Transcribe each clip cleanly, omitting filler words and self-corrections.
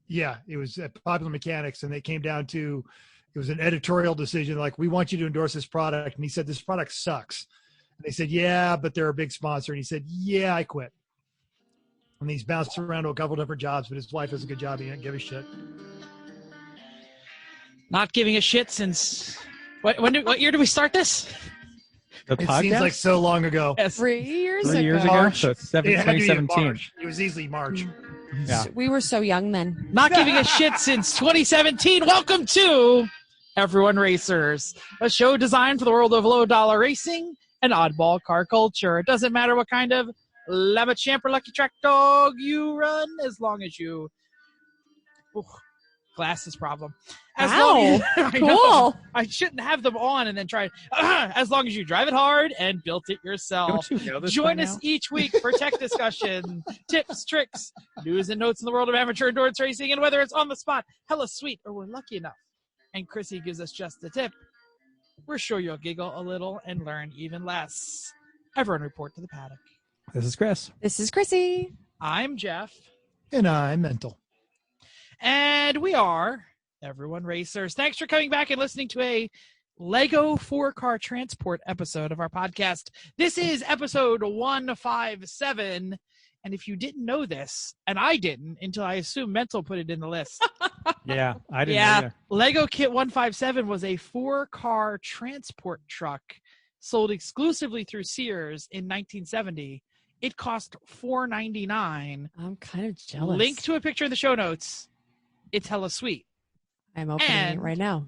Yeah, it was at Popular Mechanics, and they came down to, it was an editorial decision, like, we want you to endorse this product. And he said, this product sucks. And they said, yeah, but they're a big sponsor. And he said, yeah, I quit. And he's bounced around to a couple different jobs, but his wife does a good job. He didn't give a shit. Not giving a shit since what year did we start this? It seems like so long ago. Yes. 3 years 3 ago. years ago. March. So it's It had to be in 2017. March. It was easily March. Yeah. We were so young then. Not giving a shit since 2017. Welcome to Everyone Racers, a show designed for the world of low-dollar racing and oddball car culture. It doesn't matter what kind of Lava Champ or Lucky Track dog you run, as long as you... Ooh, glasses problem. As long as, I know, Cool. I shouldn't have them on and then try. As long as you drive it hard and built it yourself. Don't you know this Join by us now? each week for tech discussion, tips, tricks, news and notes in the world of amateur endurance racing, and whether it's on the spot, hella sweet, or we're lucky enough, and Chrissy gives us just a tip, we're sure you'll giggle a little and learn even less. Everyone report to the paddock. This is Chris. This is Chrissy. I'm Jeff. And I'm mental. And we are Everyone Racers. Thanks for coming back and listening to a Lego 4-car transport episode of our podcast. This is episode 157. And if you didn't know this, and I didn't until I assume Mental put it in the list. Yeah, I didn't know Yeah, either. Lego Kit 157 was a 4-car transport truck sold exclusively through Sears in 1970. It cost $4.99. I'm kind of jealous. Link to a picture in the show notes. It's hella sweet. I'm opening and- it right now.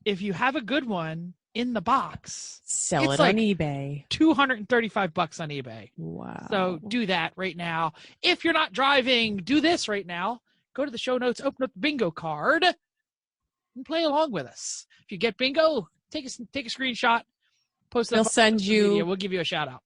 If you have a good one in the box, Sell It's it like- on eBay. $235 on eBay. Wow. So do that right now. If you're not driving, do this right now. Go to the show notes, open up the bingo card, and play along with us. If you get bingo, take a screenshot, post it They'll up on send social media. you We'll give you a shout out.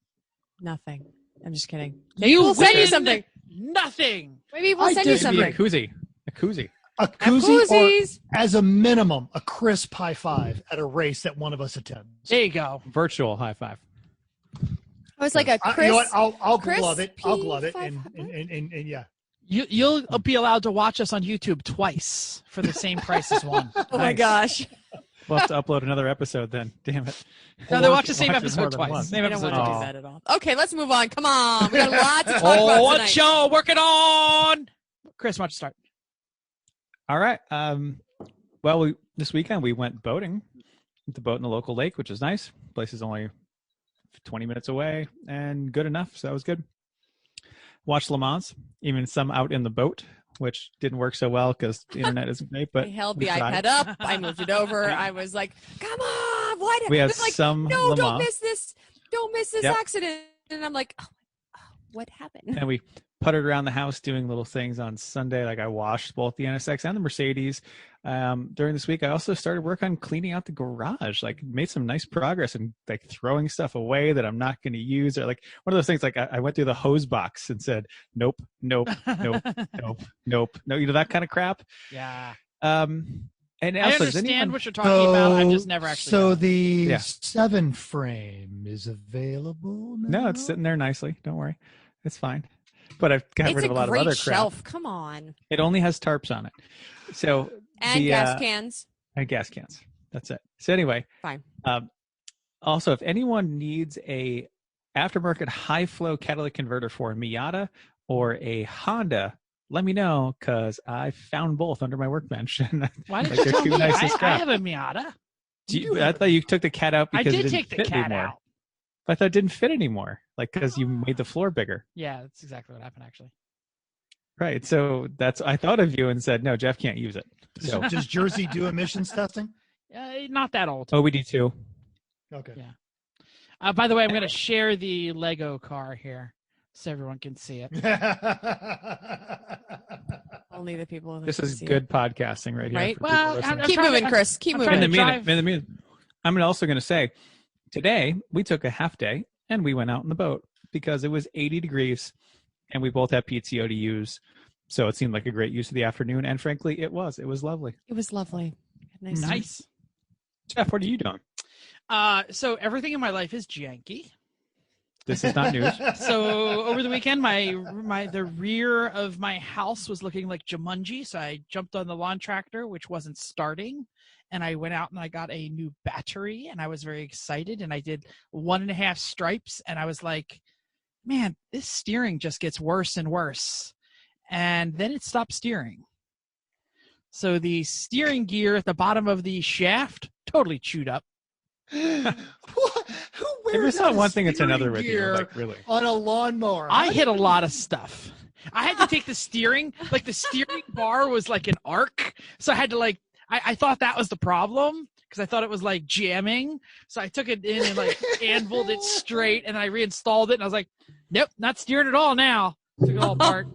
nothing. I'm just kidding. You Maybe we'll send you win something. Nothing. Maybe we'll I send you did- Maybe a something. koozie. A koozie. A koozie, or Koozies. as a minimum, a crisp high five at a race that one of us attends. There you go. Virtual high five. I was like a You Chris. know what? I'll Chris glove it. I'll glove it. P. And yeah. You'll be allowed to watch us on YouTube twice for the same price as one. Oh my Nice. gosh. We'll have to upload another episode then. Damn it. No, they watch the same Watch it more episode than twice. once. Same I don't episode want to twice. do that at all. Okay, let's move on. Come on. We got a lot to talk Oh, about what tonight. show working on? Chris, why don't you start? All right. Well, this weekend we went boating with the boat in the local lake, which is nice. Place is only 20 minutes away and good enough, so that was good. Watched Le Mans, even some out in the boat, which didn't work so well because the internet isn't great. But I held we the tried. iPad up. I moved it over. I was like, come on. What? We It had was like, some no, Le don't Mans. miss this. Don't miss this Yep. accident. And I'm like, oh, what happened? And we puttered around the house doing little things on Sunday. Like I washed both the NSX and the Mercedes. During this week, I also started work on cleaning out the garage. Like made some nice progress and like throwing stuff away that I'm not going to use. Or like one of those things, like I went through the hose box and said, nope, nope, nope, nope, nope. No, you know, that kind of crap. Yeah. And I also, does understand anyone- what you're talking about. I've just never actually. So done it. the Yeah. 7 frame is available now? No, it's sitting there nicely. Don't worry. It's fine. But I've got It's rid of a lot of great other crap. shelf. Come on. It only has tarps on it. So And the, gas cans. and gas cans. That's it. So anyway, Fine. also if anyone needs a aftermarket high flow catalytic converter for a Miata or a Honda, let me know because I found both under my workbench. And Why did like, you they're tell too me? nice and I scrap. have a Miata. I thought you took the cat out I because it did didn't take the fit cat anymore. out. But I thought it didn't fit anymore, like because you made the floor bigger. Yeah, that's exactly what happened, actually. Right. So I thought of you and said, no, Jeff can't use it. So, Does Jersey do emissions testing? Not that old. oh, we do too. Okay. Yeah. By the way, I'm going to share the Lego car here so everyone can see it. Only the people that This can is see good it. podcasting right here. Right? for people Well, listening. I'm Keep trying moving, to- Chris. Keep I'm moving. trying to drive- In the minute, I'm also going to say today we took a half day and we went out in the boat because it was 80 degrees and we both had PTO to use. So it seemed like a great use of the afternoon. And frankly, it was. It was lovely. It was lovely. Nice. Jeff, what are you doing? So everything in my life is janky. This is not news. So over the weekend, the rear of my house was looking like Jumanji. So I jumped on the lawn tractor, which wasn't starting. And I went out and I got a new battery and I was very excited. And I did 1.5 stripes. And I was like, man, this steering just gets worse and worse. And then it stopped steering. So the steering gear at the bottom of the shaft totally chewed up. What? Who If wears it's not a one thing, it's another steering with you. gear Like, really. on a lawnmower? I hit a lot of stuff. I had to take the steering bar was like an arc. So I had to I thought that was the problem because I thought it was like jamming. So I took it in and like anviled it straight and I reinstalled it and I was like, nope, not steering at all now. Took it all apart.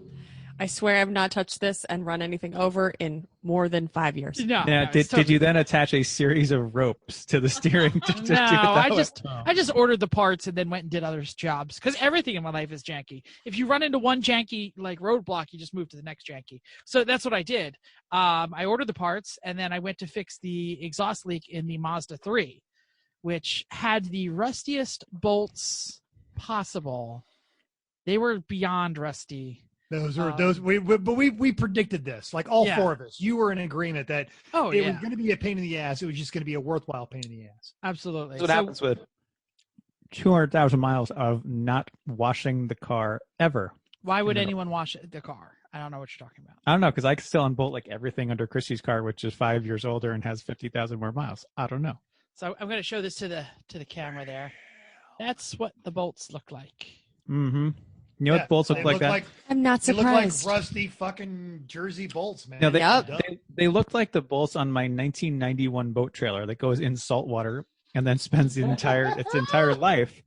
I swear I've not touched this and run anything over in more than 5 years. No. Now, did you then attach a series of ropes to the steering to do it that way? I just ordered the parts and then went and did other jobs because everything in my life is janky. If you run into one janky like roadblock, you just move to the next janky. So that's what I did. I ordered the parts and then I went to fix the exhaust leak in the Mazda 3, which had the rustiest bolts possible. They were beyond rusty. We predicted this, like all four of us. You were in agreement that it was going to be a pain in the ass. It was just going to be a worthwhile pain in the ass. Absolutely. That's what happens with 200,000 miles of not washing the car ever. Why would anyone wash the car? I don't know what you're talking about. I don't know, because I can still unbolt like everything under Chrissy's car, which is 5 years older and has 50,000 more miles. I don't know. So I'm going to show this to the camera there. That's what the bolts look like. Mm-hmm. You know what bolts look like that? I'm not surprised. They look like rusty fucking Jersey bolts, man. No, they look like the bolts on my 1991 boat trailer that goes in salt water and then spends its entire life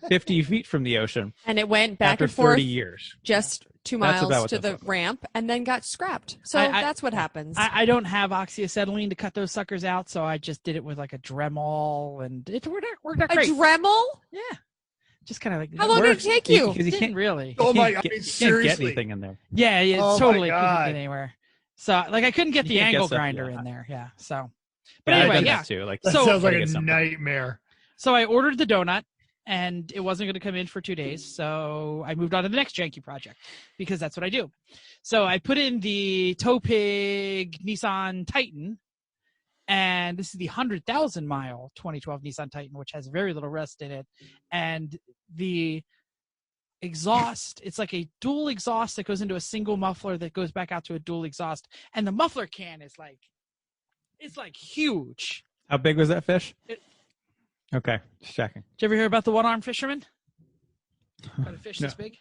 50 feet from the ocean. And it went back after and forth 30 years. Just 2 miles to the ramp and then got scrapped. So that's what happens. I don't have oxyacetylene to cut those suckers out, so I just did it with like a Dremel, and it worked out great. A Dremel? Yeah. Just kind of like how long did it take you? Because you can't really. Oh my! You can't get anything in there. Yeah, it's oh totally couldn't get anywhere. So like I couldn't get the angle grinder in there. Yeah. So, but anyway, that too. Like that sounds like a nightmare. So I ordered the donut, and it wasn't going to come in for 2 days. So I moved on to the next janky project because that's what I do. So I put in the Tow Pig Nissan Titan. And this is the 100,000 mile 2012 Nissan Titan, which has very little rust in it. And the exhaust, it's like a dual exhaust that goes into a single muffler that goes back out to a dual exhaust. And the muffler can is it's like huge. How big was that fish? Okay, just checking. Did you ever hear about the one-armed fisherman? Got a fish this big?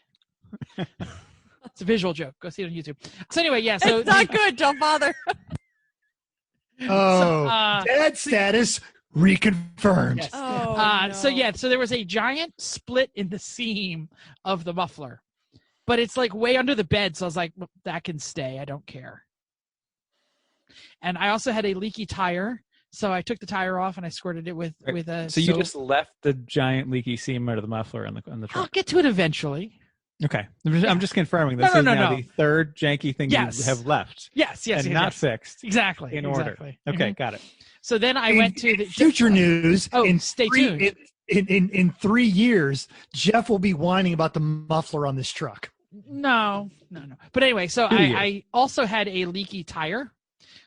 It's a visual joke. Go see it on YouTube. So anyway, yeah. So it's not good. Don't bother. Oh, dad status reconfirmed. Yes. No. So there was a giant split in the seam of the muffler, but it's like way under the bed. So I was like, well, that can stay. I don't care. And I also had a leaky tire. So I took the tire off and I squirted it with a. So you just left the giant leaky seam out of the muffler on the truck. I'll get to it eventually. Okay, I'm just confirming this is now the third janky thing you have left. Yes, not fixed. Exactly. In order. Okay, got it. So then I went to the future news. Stay tuned. In 3 years, Jeff will be whining about the muffler on this truck. No. But anyway, so I also had a leaky tire.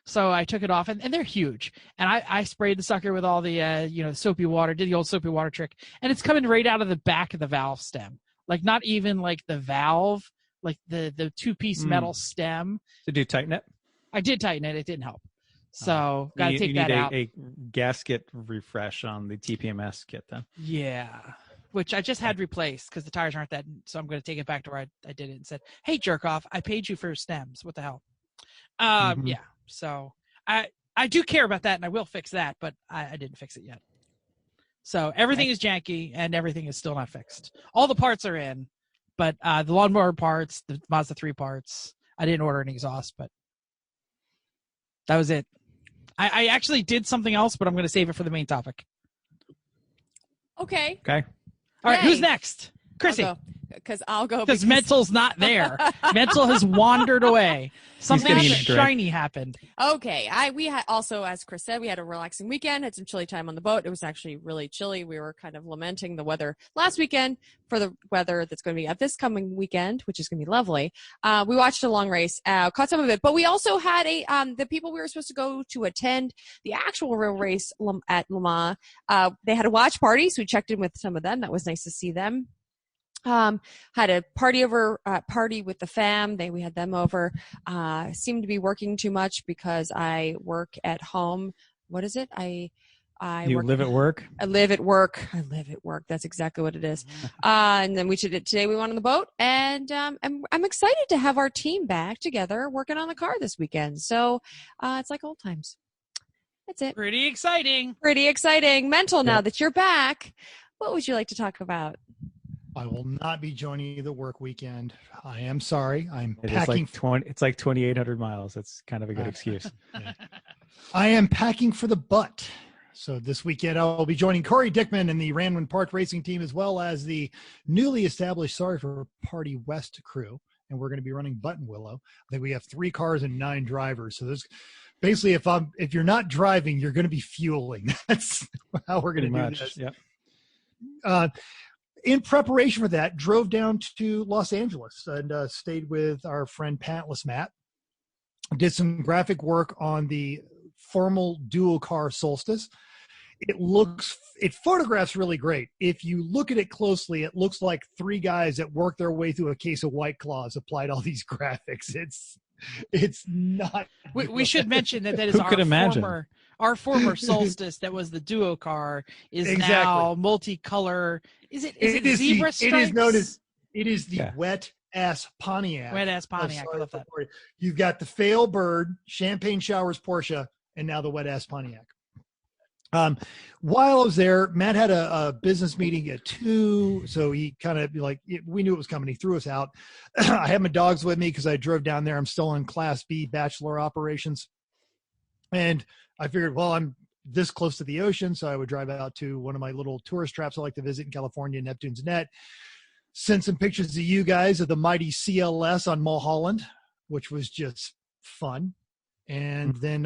So I took it off, and they're huge. And I sprayed the sucker with all the soapy water, did the old soapy water trick, and it's coming right out of the back of the valve stem. Like not even like the valve, like the two-piece metal stem. Did you tighten it? I did tighten it. It didn't help. So got to take that out. A gasket refresh on the TPMS kit then. Yeah. Which I just had replaced because the tires aren't that. So I'm going to take it back to where I did it and said, hey, jerk off, I paid you for stems. What the hell? Yeah. So I do care about that and I will fix that, but I didn't fix it yet. So everything is janky and everything is still not fixed. All the parts are in, but the lawnmower parts, the Mazda 3 parts, I didn't order an exhaust, but that was it. I actually did something else, but I'm going to save it for the main topic. Okay. All right, who's next? Chrissy. Because I'll go. Because Mental's not there. Mental has wandered away. Something getting shiny happened. Okay. We had also, as Chris said, we had a relaxing weekend, had some chilly time on the boat. It was actually really chilly. We were kind of lamenting the weather last weekend for the weather that's going to be at this coming weekend, which is going to be lovely. We watched a long race, caught some of it, but we also had the people we were supposed to go to attend the actual real race at Le Mans. They had a watch party, so we checked in with some of them. That was nice to see them. Had a party with the fam. We had them over. Seemed to be working too much because I work at home. What is it? You live at work? I live at work. That's exactly what it is. And then today we went on the boat, and I'm excited to have our team back together working on the car this weekend. So it's like old times. That's it. Pretty exciting. Mental, now that you're back, what would you like to talk about? I will not be joining you the work weekend. I am sorry. It's like 2,800 miles. That's kind of a good excuse. Yeah. I am packing for the butt. So this weekend I'll be joining Corey Dickman and the Ranwin Park Racing team, as well as the newly established Sorry for Party West crew. And we're going to be running Button Willow. I think we have 3 cars and 9 drivers. So there's basically, if you're not driving, you're going to be fueling. That's how we're going to do this. Yep. In preparation for that, drove down to Los Angeles and stayed with our friend Pantless Matt. Did some graphic work on the formal dual car Solstice. It photographs really great. If you look at it closely, it looks like 3 guys that worked their way through a case of White Claws applied all these graphics. It's not. We should mention that is Who could imagine? Our former Solstice that was the duo car is now multicolor. Is it zebra stripes? It is the wet ass Pontiac. Wet ass Pontiac. I love that. You've got the Fail Bird, Champagne Showers Porsche, and now the wet ass Pontiac. While I was there, Matt had a business meeting at 2, so he kind of we knew it was coming. He threw us out. I had my dogs with me because I drove down there. I'm still in Class B bachelor operations, and I figured, well, I'm this close to the ocean, so I would drive out to one of my little tourist traps I like to visit in California, Neptune's Net. Send some pictures to you guys of the mighty CLS on Mulholland, which was just fun. And then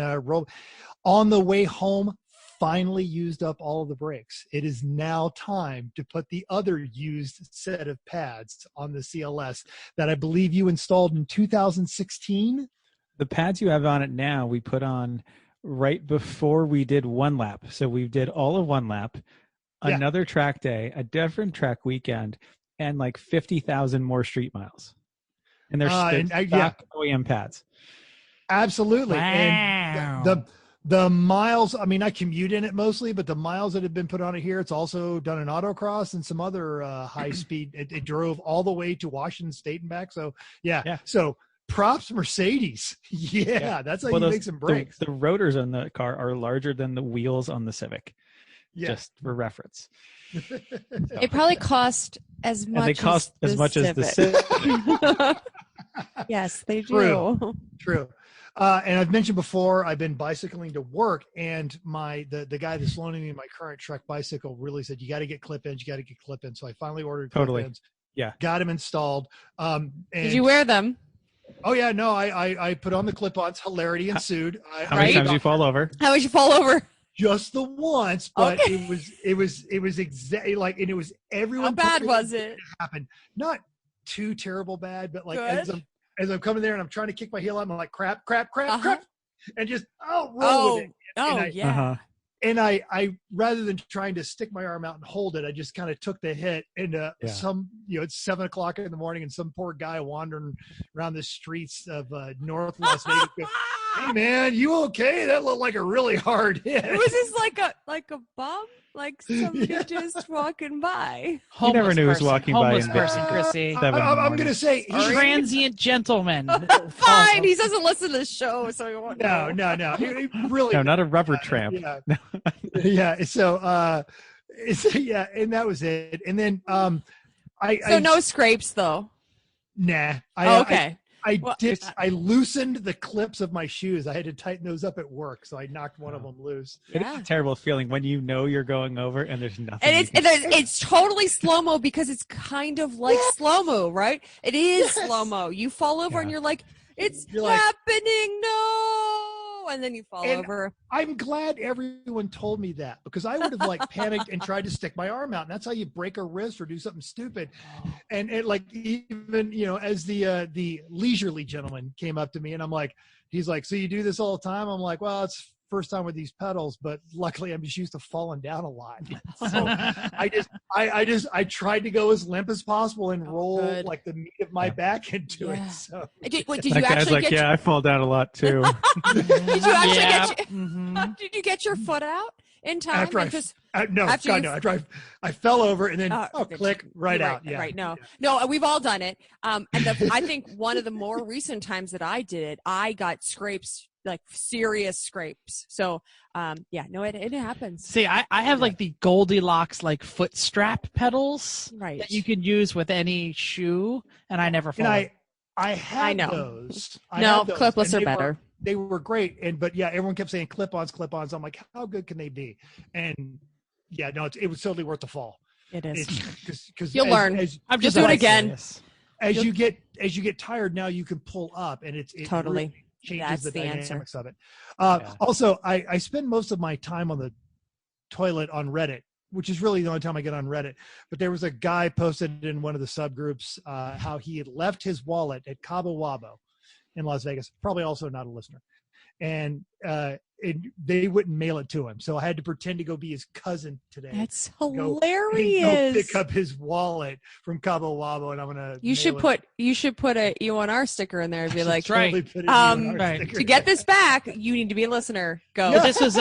on the way home, finally used up all of the brakes. It is now time to put the other used set of pads on the CLS that I believe you installed in 2016. The pads you have on it now, we put on right before we did one lap. So we did all of one lap, another track day, a different track weekend, and like 50,000 more street miles. And they're stock OEM pads. Absolutely. Wow. And the miles, I mean, I commute in it mostly, but the miles that have been put on it here, it's also done an autocross and some other high speed. It drove all the way to Washington State and back. So yeah. So props Mercedes. That's how you make some brakes. The rotors on the car are larger than the wheels on the Civic. Just for reference. It probably cost as much. And they cost as much as the Civic. Yes, they do. True. And I've mentioned before, I've been bicycling to work, and the guy that's loaning me my current Trek bicycle really said, you got to get clip-ins. So I finally ordered clip-ins. Yeah. Got them installed. Did you wear them? Oh yeah, no, I put on the clip-ons. Hilarity ensued. How many times you fall over? How would you fall over? Just the once, but it was exactly like, and it was everyone. How bad was it? Happened. Not too terrible bad, but like as I'm coming there and I'm trying to kick my heel out, I'm like crap, and just roll with it. And I rather than trying to stick my arm out and hold it, I just kind of took the hit. And it's 7:00 in the morning, and some poor guy wandering around the streets of North Las Vegas goes, "Hey man, you okay? That looked like a really hard hit." Was this like a bum? Like somebody just walking by? You never knew who was walking by. Homeless person, Chrissy. I'm going to say transient gentleman. Fine, he doesn't listen to the show, so he won't. No. He really, no, not a rubber tramp. So, and that was it. And then, no scrapes though. Nah. Okay. I Well, did. I loosened the clips of my shoes. I had to tighten those up at work, so I knocked one of them loose. It is a terrible feeling when you know you're going over and there's nothing. And it's totally slow-mo because it's kind of like slow-mo, right? It is slow-mo. You fall over and you're like, it's happening, no! And then you fall over. I'm glad everyone told me that, because I would have like panicked and tried to stick my arm out. And that's how you break a wrist or do something stupid. And it, like, even, you know, as the leisurely gentleman came up to me and he's like, so you do this all the time? I'm like, well, it's first time with these pedals, but luckily I'm just used to falling down a lot. So I tried to go as limp as possible and roll like the meat of my back into it. So did that you guy's actually like, I fall down a lot too. Did you actually did you get your foot out in time? After I fell over and then click right out. Right. No, we've all done it. And I think one of the more recent times that I did it, I got scrapes, like serious scrapes. So it happens. See, I have like the Goldilocks like foot strap pedals that you can use with any shoe, and I never fall. And I had those. Clipless are better. They were great, but everyone kept saying clip-ons. I'm like, how good can they be? And it was totally worth the fall. It is, because you'll learn. I'm just do it again. As you get tired, now you can pull up, and it totally really changes the dynamics of it. Yeah. Also, I spend most of my time on the toilet on Reddit, which is really the only time I get on Reddit. But there was a guy posted in one of the subgroups how he had left his wallet at Cabo Wabo in Las Vegas, probably also not a listener. And they wouldn't mail it to him. So I had to pretend to go be his cousin today. That's hilarious. Go pick up his wallet from Cabo Wabo, and I'm going to You should put a E1R sticker in there and be like, right. To get this back, you need to be a listener. Go. Yeah. This was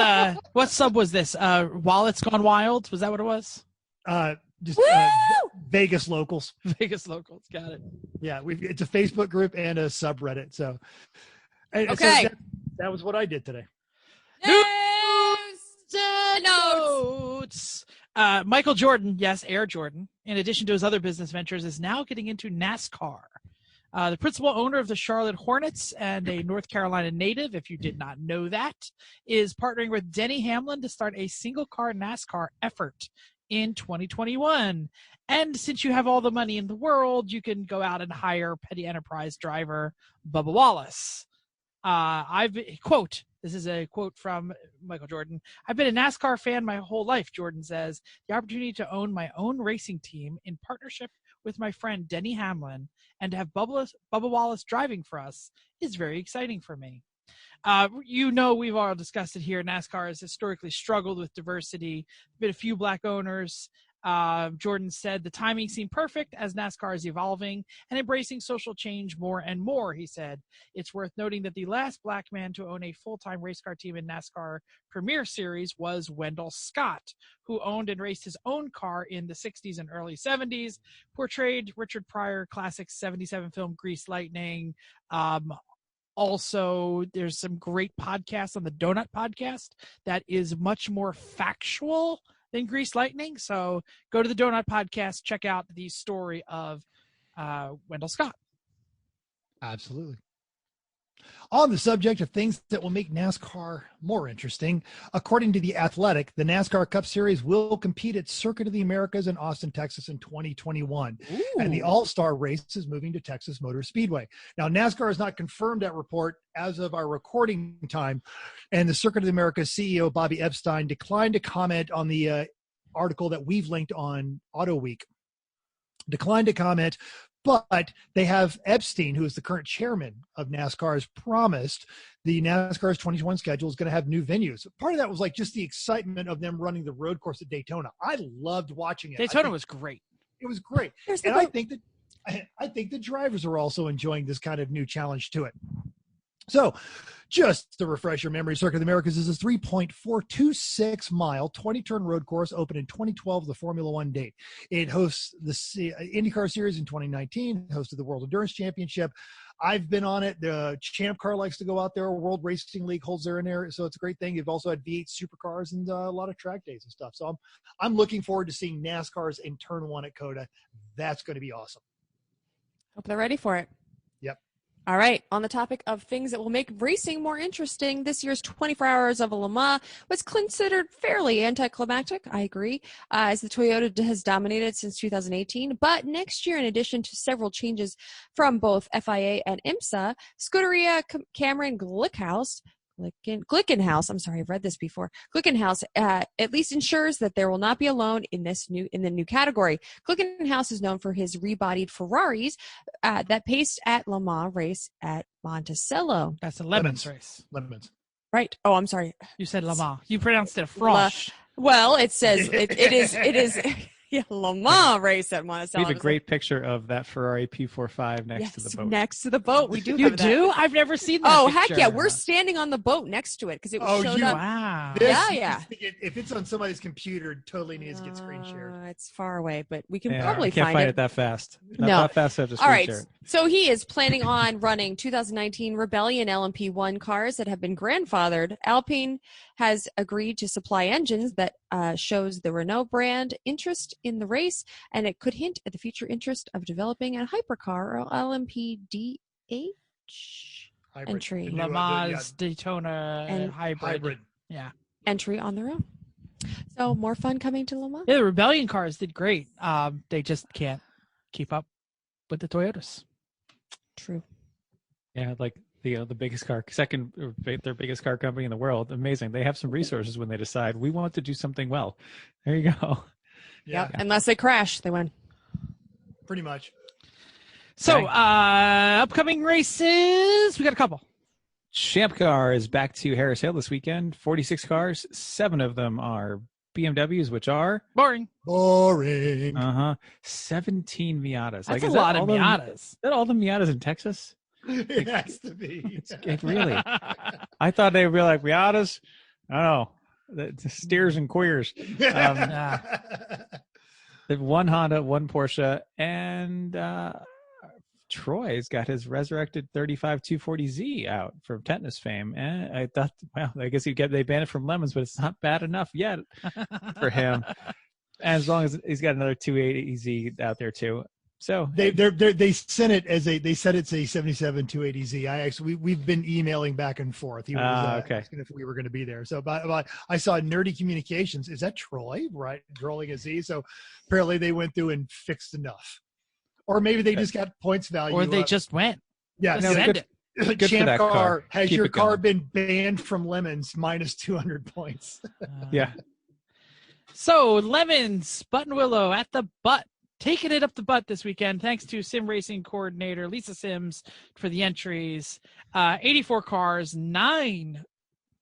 what sub was this? Wallets Gone Wild? Was that what it was? Vegas locals. Vegas locals. Got it. Yeah, it's a Facebook group and a subreddit. So, okay, so that was what I did today. Notes. Michael Jordan, yes, Air Jordan, in addition to his other business ventures, is now getting into NASCAR. The principal owner of the Charlotte Hornets and a North Carolina native, if you did not know that, is partnering with Denny Hamlin to start a single-car NASCAR effort in 2021. And since you have all the money in the world, you can go out and hire petty enterprise driver Bubba Wallace. This is a quote from Michael Jordan. I've been a NASCAR fan my whole life, Jordan says. The opportunity to own my own racing team in partnership with my friend Denny Hamlin and to have Bubba Wallace driving for us is very exciting for me. We've all discussed it here. NASCAR has historically struggled with diversity. Been a few black owners. Jordan said the timing seemed perfect as NASCAR is evolving and embracing social change more and more. He said it's worth noting that the last black man to own a full-time race car team in NASCAR Premier Series was Wendell Scott, who owned and raced his own car in the 60s and early 70s, portrayed Richard Pryor classic 77 film Grease Lightning. Also, there's some great podcasts on the Donut Podcast that is much more factual than Grease Lightning. So go to the Donut Podcast, check out the story of Wendell Scott. Absolutely. On the subject of things that will make NASCAR more interesting, according to The Athletic, the NASCAR Cup Series will compete at Circuit of the Americas in Austin, Texas in 2021. Ooh. And the All-Star race is moving to Texas Motor Speedway. Now, NASCAR has not confirmed that report as of our recording time, and the Circuit of the Americas CEO, Bobby Epstein, declined to comment on the article that we've linked on Auto Week. Declined to comment, but they have Epstein, who is the current chairman of NASCAR, has promised the NASCAR's 2021 schedule is going to have new venues. Part of that was like just the excitement of them running the road course at Daytona. I loved watching it. Daytona was great. It was great. And I think the drivers are also enjoying this kind of new challenge to it. So just to refresh your memory, Circuit of the Americas is a 3.426 mile, 20-turn road course opened in 2012, the Formula One date. It hosts the IndyCar Series in 2019, hosted the World Endurance Championship. I've been on it. The Champ Car likes to go out there. World Racing League holds there in there. So it's a great thing. You've also had V8 supercars and a lot of track days and stuff. So I'm looking forward to seeing NASCAR's in Turn 1 at COTA. That's going to be awesome. Hope they're ready for it. Yep. All right, on the topic of things that will make racing more interesting, this year's 24 Hours of Le Mans was considered fairly anticlimactic, I agree, as the Toyota has dominated since 2018. But next year, in addition to several changes from both FIA and IMSA, Scuderia Cameron Glickenhaus, I'm sorry, I've read this before. Glickenhaus at least ensures that there will not be alone in the new category. Glickenhaus is known for his rebodied Ferraris that paced at Le Mans race at Monticello. That's a Lemons race. Lemons. Right. Oh, I'm sorry. You said Le Mans. You pronounced it Franche. Well, it says it is yeah, Le Mans race at Monticello. We have a great picture of that Ferrari P45 next to the boat. Next to the boat. We do. You have do? That. I've never seen that. Oh, picture. heck yeah! We're standing on the boat next to it because it was showed up. Wow. Yeah. If it's on somebody's computer, it totally needs to get screen shared. It's far away, but we can I probably can't find find it. it that fast. No. Not that fast. I have to All right. share it. So he is planning on running 2019 Rebellion LMP1 cars that have been grandfathered. Alpine has agreed to supply engines that shows the Renault brand interest in the race, and it could hint at the future interest of developing a hypercar or LMPDH entry. Le Mans, Daytona, And hybrid. Yeah. Entry on their own. So more fun coming to Le Mans. Yeah, the Rebellion cars did great. They just can't keep up with the Toyotas. True. Yeah, like the biggest car, their biggest car company in the world. Amazing. They have some resources when they decide we want to do something well. There you go. Yeah. Unless they crash, they win. Pretty much. So, upcoming races, we got a couple. Champ Car is back to Harris Hill this weekend. 46 cars. 7 of them are BMWs, which are Boring. 17 Miatas. That's a lot of Miatas. Is that all the Miatas in Texas? It has to be. It really. I thought they would be like Miatas. I don't know. The steers and queers. One Honda, one Porsche, and Troy's got his resurrected 35 240Z out from tetanus fame. And I thought, well, I guess they banned it from Lemons, but it's not bad enough yet for him. And as long as he's got another 280Z out there too. So they sent it they said it's a 77 280Z. We've been emailing back and forth. He was asking if we were going to be there. So but I saw Nerdy Communications. Is that Troy? Right, rolling a Z. So apparently they went through and fixed enough, or maybe they just got points value, or they just went. Yeah, send it. Good Champ for that car. Has Keep your it car going. been banned from Lemons minus 200 points? Yeah. So Lemons, Buttonwillow at the butt. Taking it up the butt this weekend, thanks to sim racing coordinator Lisa Sims for the entries. 84 cars, 9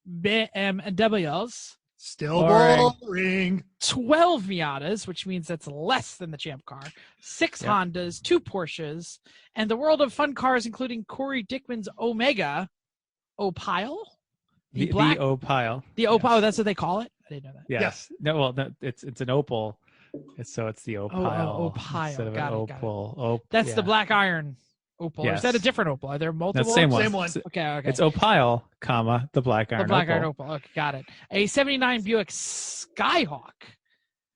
BMWs. Still boring. 12 Miatas, which means that's less than the Champ car. 6 Hondas, 2 Porsches, and the world of fun cars, including Corey Dickman's Omega Opile. The Opile. The Opile, that's what they call it? I didn't know that. Yes. No, well, no, it's an Opal. So it's the Opile. Opile. Instead of Got an it. Opal. That's the black iron Opal. Yes. Is that a different Opal? Are there multiple? That's the Same one. Okay. It's Opile, the black iron. The black iron Opal. Okay, got it. A 79 Buick Skyhawk.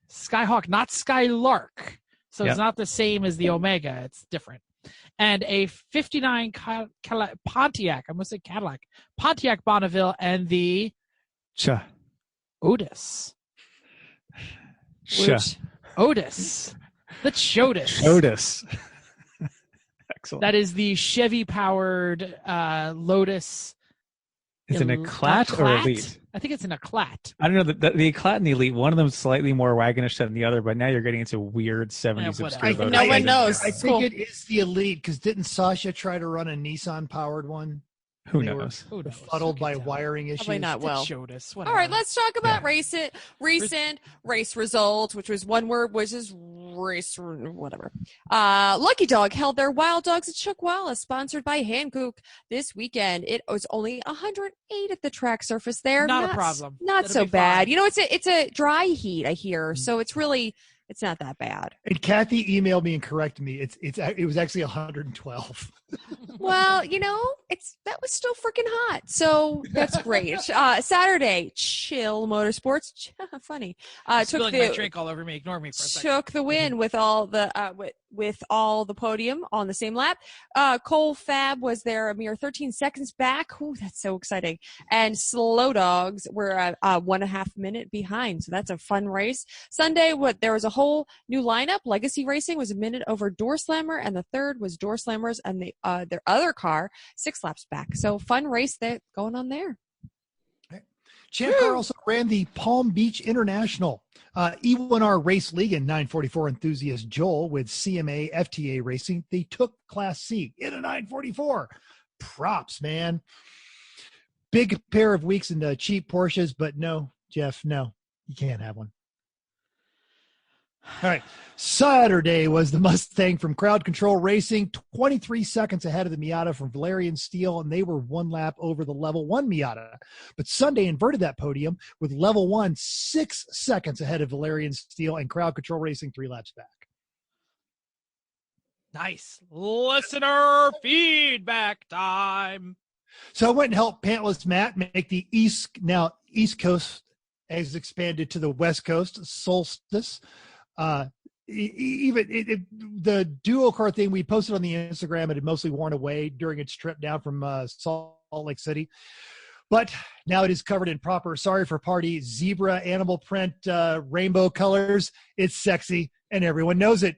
Skyhawk, not Skylark. So it's not the same as the Omega. It's different. And a 59 Pontiac. I must say Cadillac. Pontiac Bonneville and the Otis. Otis. The Chotis. Otis. Excellent. That is the Chevy-powered Lotus. Is it an Eclat or Elite? I think it's an Eclat. I don't know. The Eclat and the Elite, one of them is slightly more wagonish than the other, but now you're getting into weird 70s obscure whatever. No one knows. I think it is the Elite, because didn't Sasha try to run a Nissan-powered one? Who knows? Befuddled by wiring issues. Probably not well. Otis, all right, let's talk about recent race results, which was one word, which is race, whatever. Lucky Dog held their Wild Dogs at Chuckwalla, sponsored by Hankook this weekend. It was only 108 at the track surface there. Not a problem. Not That'll so be bad. fine. You know, it's a dry heat, I hear, so it's not that bad. And Kathy emailed me and corrected me. It was actually 112. Well, that was still freaking hot. So that's great. Saturday, chill motorsports. Funny. Took Spilling my drink all over me. Ignore me for a second. Took the win with all the with all the podium on the same lap. Cole Fab was there a mere 13 seconds back. Ooh, that's so exciting. And Slow Dogs were 1.5 minutes behind. So that's a fun race. Sunday, there was a whole new lineup. Legacy Racing was a minute over Door Slammer, and the third was Door Slammers and their other car 6 laps back. So fun race that going on there. Champ Car also ran the Palm Beach International E1R Race League in 944 enthusiast Joel with CMA FTA Racing. They took Class C in a 944. Props, man. Big pair of weeks in the cheap Porsches, but no, Jeff, no, you can't have one. All right. Saturday was the Mustang from Crowd Control Racing, 23 seconds ahead of the Miata from Valerian Steel, and they were 1 lap over the level 1 Miata. But Sunday inverted that podium with level 1 6 seconds ahead of Valerian Steel and Crowd Control Racing 3 laps back. Nice. Listener feedback time. So I went and helped Pantless Matt make the East Coast has expanded to the West Coast solstice. The duo car thing we posted on the Instagram, it had mostly worn away during its trip down from Salt Lake City, but now it is covered in proper sorry for party zebra animal print rainbow colors. It's sexy and everyone knows it.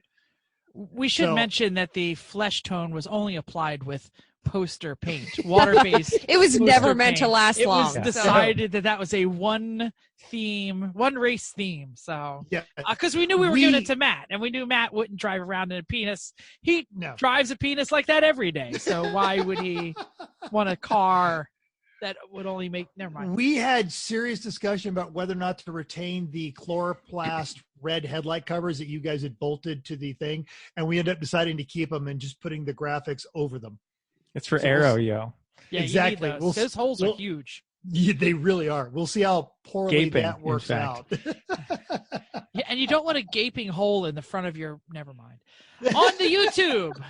We should mention that the flesh tone was only applied with poster paint, water-based. It was never meant to last long. It was decided that was a one race theme. So, yeah, because we knew we were giving it to Matt, and we knew Matt wouldn't drive around in a penis. He drives a penis like that every day. So why would he want a car that would only make? Never mind. We had serious discussion about whether or not to retain the chloroplast red headlight covers that you guys had bolted to the thing, and we ended up deciding to keep them and just putting the graphics over them. It's for aero, yo. Yeah, exactly. Those holes are huge. Yeah, they really are. We'll see how poorly that works out. Yeah, and you don't want a gaping hole in the front of your. Never mind. On the YouTube,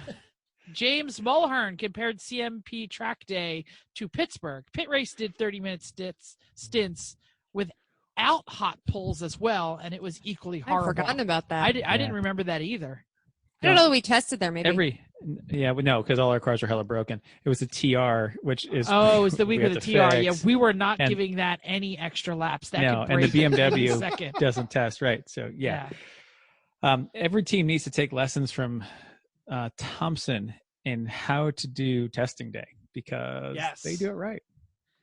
James Mulhern compared CMP Track Day to Pittsburgh. Pit Race did 30-minute stints without hot pulls as well, and it was equally horrible. I've forgotten about that. I didn't remember that either. I don't know that we tested there, maybe. No, because all our cars are hella broken. It was the TR, which is... Oh, it was the week of the TR. Fix. Yeah, we were not giving that any extra laps. That no, could and the break BMW doesn't test, right? So, yeah. Every team needs to take lessons from Thompson in how to do testing day because they do it right.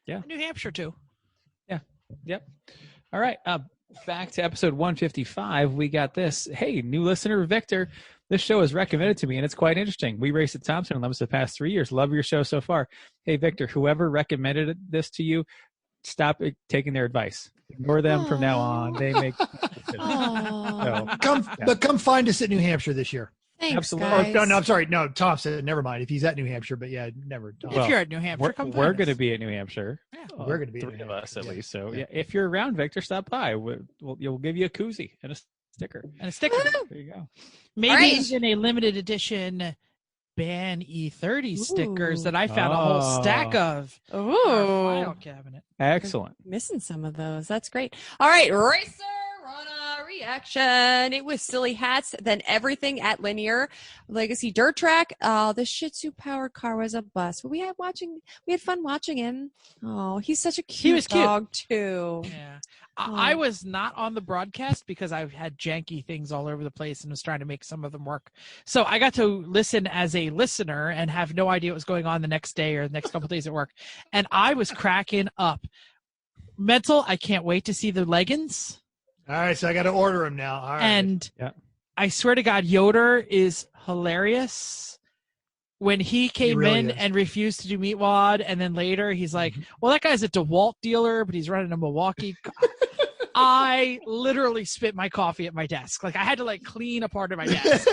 Yeah. New Hampshire, too. Yeah. Yep. All right. Back to episode 155. We got this. Hey, new listener, Victor. This show is recommended to me, and it's quite interesting. We raced at Thompson and Lemons the past 3 years. Love your show so far. Hey, Victor, whoever recommended this to you, stop taking their advice. Ignore them from now on. They make come find us at New Hampshire this year. Thanks, absolutely. guys. No, I'm sorry. No, Thompson. Never mind. If he's at New Hampshire, but yeah, never. If you're at New Hampshire, come find us. We're going to be at New Hampshire. Yeah, we're going to be 3 of us at least. So if you're around, Victor, stop by. We'll give you a koozie and a sticker. There you go. Maybe even a limited edition Ban E30 stickers that I found a whole stack of. Ooh. File cabinet. Excellent. Missing some of those. That's great. All right, Racer Rana reaction. It was Silly Hats, then everything at Linear Legacy Dirt Track. The Shih Tzu powered car was a bust, but we had fun watching him. Oh, he's such a cute dog too. Yeah. I was not on the broadcast because I had janky things all over the place and was trying to make some of them work. So I got to listen as a listener and have no idea what was going on the next day or the next couple of days at work. And I was cracking up. Mental, I can't wait to see the leggings. All right, so I got to order them now. All right. And I swear to God, Yoder is hilarious. When he came in and refused to do meat wad, and then later he's like, well, that guy's a DeWalt dealer, but he's running a Milwaukee. I literally spit my coffee at my desk. Like I had to clean a part of my desk.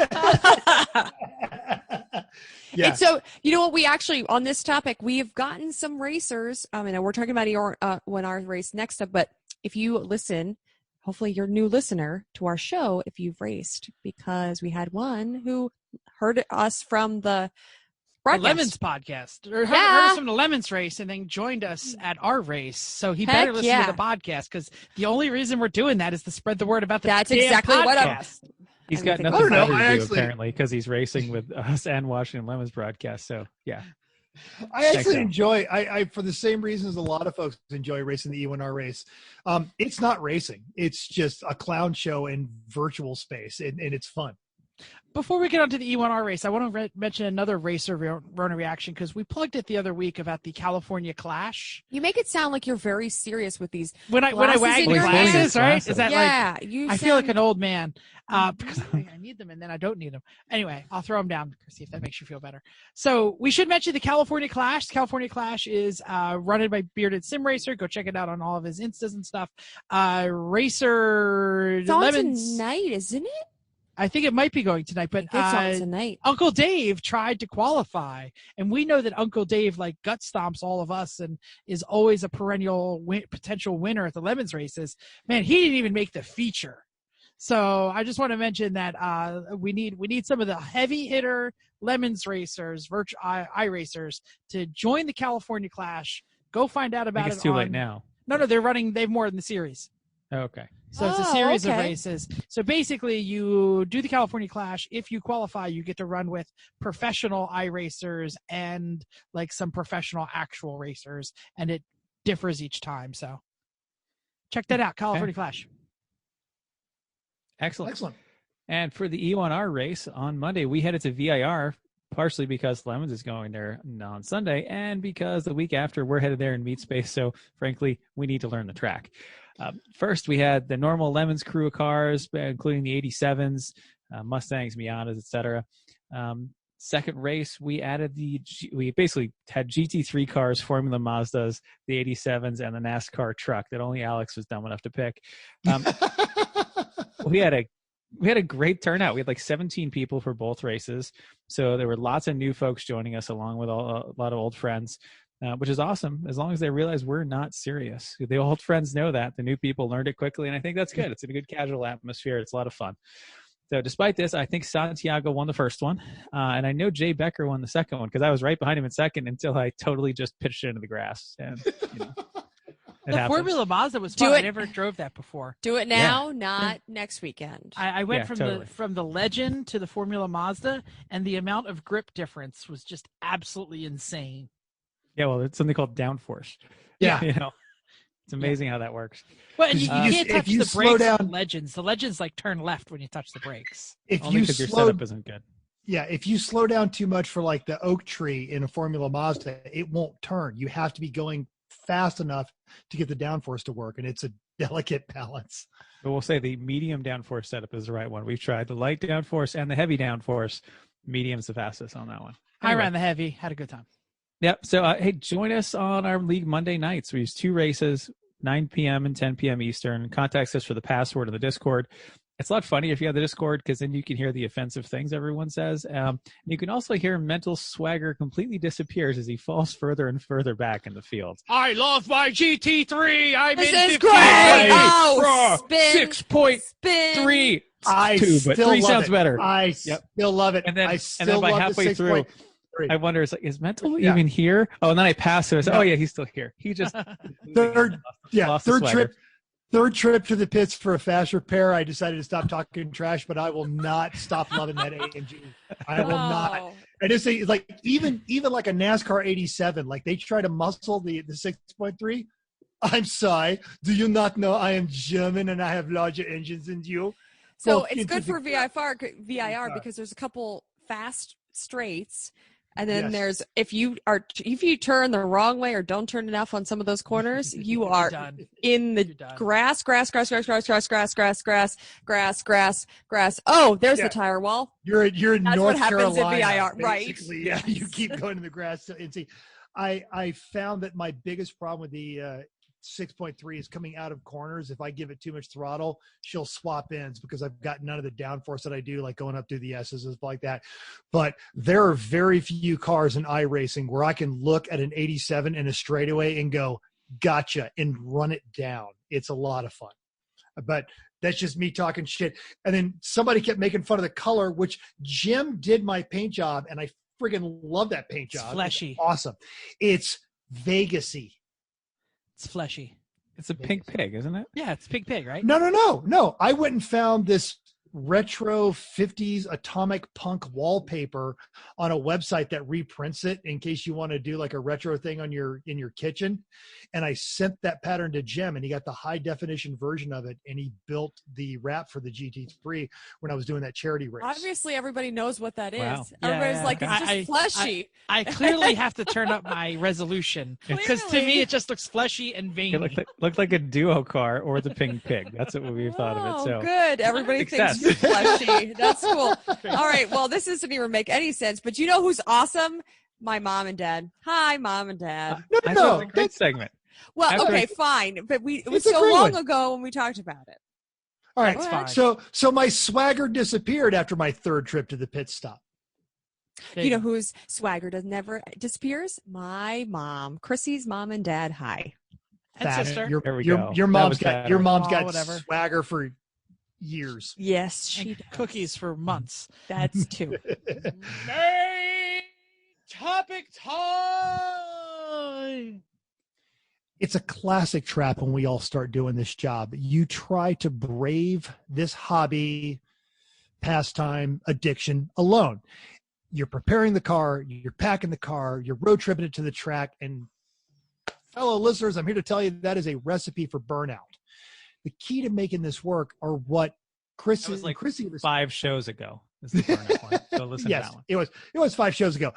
Yeah. And so, you know what? We actually, on this topic, we have gotten some racers. And we're talking about E1R race next up, but if you listen, hopefully you're a new listener to our show if you've raced, because we had one who heard us from the broadcast. Lemons podcast, or heard us from the Lemons race, and then joined us at our race. So he better listen to the podcast, because the only reason we're doing that is to spread the word about the That's damn exactly podcast. He's got nothing better to do, apparently, because he's racing with us and Washington Lemons broadcast. So, yeah. I actually enjoy, I for the same reasons a lot of folks enjoy racing the E1R race. It's not racing. It's just a clown show in virtual space, and it's fun. Before we get on to the E1R race, I want to mention another racer Rona reaction, because we plugged it the other week about the California Clash. You make it sound like you're very serious with these. When I wag the glasses, right? Is that I feel like an old man because I need them and then I don't need them. Anyway, I'll throw them down, Chrissy, if that makes you feel better. So we should mention the California Clash. The California Clash is run by Bearded Sim Racer. Go check it out on all of his Instas and stuff. Racer it's on Lemons tonight, isn't it? I think it might be going tonight, but it's on tonight. Uncle Dave tried to qualify, and we know that Uncle Dave gut stomps all of us and is always a perennial potential winner at the Lemons races. Man, he didn't even make the feature. So I just want to mention that we need some of the heavy hitter Lemons racers, iRacers, to join the California Clash. Go find out about it. It's too late now. No, they're running. They have more than the series. Okay. So it's a series of races. So basically, you do the California Clash. If you qualify, you get to run with professional iRacers and like some professional actual racers, and it differs each time. So check that out, California Clash. Excellent. And for the E1R race on Monday, we headed to VIR, partially because Lemons is going there on Sunday, and because the week after we're headed there in meet space. So frankly, we need to learn the track. First, we had the normal Lemons crew of cars, including the 87s, Mustangs, Miatas, etc. Second race, we basically had GT3 cars, Formula Mazdas, the 87s, and the NASCAR truck that only Alex was dumb enough to pick. We had a great turnout. We had like 17 people for both races. So there were lots of new folks joining us, along with a lot of old friends, which is awesome, as long as they realize we're not serious. The old friends know that. The new people learned it quickly, and I think that's good. It's a good casual atmosphere. It's a lot of fun. So despite this, I think Santiago won the first one, and I know Jay Becker won the second one, because I was right behind him in second until I totally just pitched it into the grass. And the happens. Formula Mazda was fun. I never drove that before. Do it now, not next weekend. I went from the Legend to the Formula Mazda, and the amount of grip difference was just absolutely insane. Yeah, well, it's something called downforce. Yeah. It's amazing how that works. Well, and you can't touch the brakes on the Legends. The Legends turn left when you touch the brakes. Only because your setup isn't good. Yeah, if you slow down too much for like the oak tree in a Formula Mazda, it won't turn. You have to be going fast enough to get the downforce to work, and it's a delicate balance. But we'll say the medium downforce setup is the right one. We've tried the light downforce and the heavy downforce. Medium's the fastest on that one. Anyway. I ran the heavy, had a good time. Yep. So, hey, join us on our league Monday nights. We use 2 races, 9 p.m. and 10 p.m. Eastern. Contact us for the password in the Discord. It's a lot funny if you have the Discord, because then you can hear the offensive things everyone says. You can also hear mental swagger completely disappears as he falls further and further back in the field. I love my GT3. I'm this in is great. Oh, spin 6.3. I 2, but 3 sounds better. I still love it. And then by halfway through, I wonder, is Mental even here? Oh, and then I pass him. I said, oh yeah, he's still here. He just third trip to the pits for a fast repair. I decided to stop talking trash, but I will not stop loving that AMG. I will not. I just say, like, even like a NASCAR 87, like they try to muscle the 6.3. I'm sorry. Do you not know I am German and I have larger engines than you? So it's good for VIR because there's a couple fast straights. And then there's if you turn the wrong way or don't turn enough on some of those corners, you are in the grass. Oh, there's the tire wall. You're in That's North what happens Carolina, in VIR, right? Yeah, you keep going in the grass and see. I found that my biggest problem with the 6.3 is coming out of corners. If I give it too much throttle, she'll swap ends because I've got none of the downforce that I do, like going up through the S's and stuff like that. But there are very few cars in iRacing where I can look at an 87 in a straightaway and go, gotcha, and run it down. It's a lot of fun. But that's just me talking shit. And then somebody kept making fun of the color, which Jim did my paint job, and I friggin' love that paint It's job. fleshy. It's awesome. It's Vegas-y. It's fleshy. It's a pink pig, isn't it? Yeah, it's pig, right? No. I went and found this retro 50s atomic punk wallpaper on a website that reprints it in case you want to do like a retro thing on in your kitchen. And I sent that pattern to Jem, and he got the high definition version of it, and he built the wrap for the GT3 when I was doing that charity race. Obviously, everybody knows what that is. Wow. Everybody's Yeah. like, it's just fleshy. I clearly have to turn up my resolution because to me it just looks fleshy and veiny. It looked like a duo car or the pink pig. That's what we thought of it. So Good. Everybody Success. thinks you're fleshy. That's cool. All right. Well, this doesn't even make any sense, but you know who's awesome? My mom and dad. Hi, mom and dad. I thought it was a great segment. Well, after okay, I- fine. But it was It's a so great long one. ago when we talked about it. All right. That's fine. So my swagger disappeared after my third trip to the pit stop. There You know go. whose swagger never disappears? My mom. Chrissy's mom and dad. Hi. And Fat. sister. There we go. Your That mom's was got better. Whatever. swagger for years. Yes, she And does. cookies for months. That's two. Main topic time. It's a classic trap when we all start doing this job. You try to brave this hobby, pastime, addiction alone. You're preparing the car, you're packing the car, you're road tripping it to the track, and fellow listeners, I'm here to tell you that is a recipe for burnout. The key to making this work are what That was like Chrissy was 5 shows ago. Is the burnout one. So listen yes, to that one. it was 5 shows ago.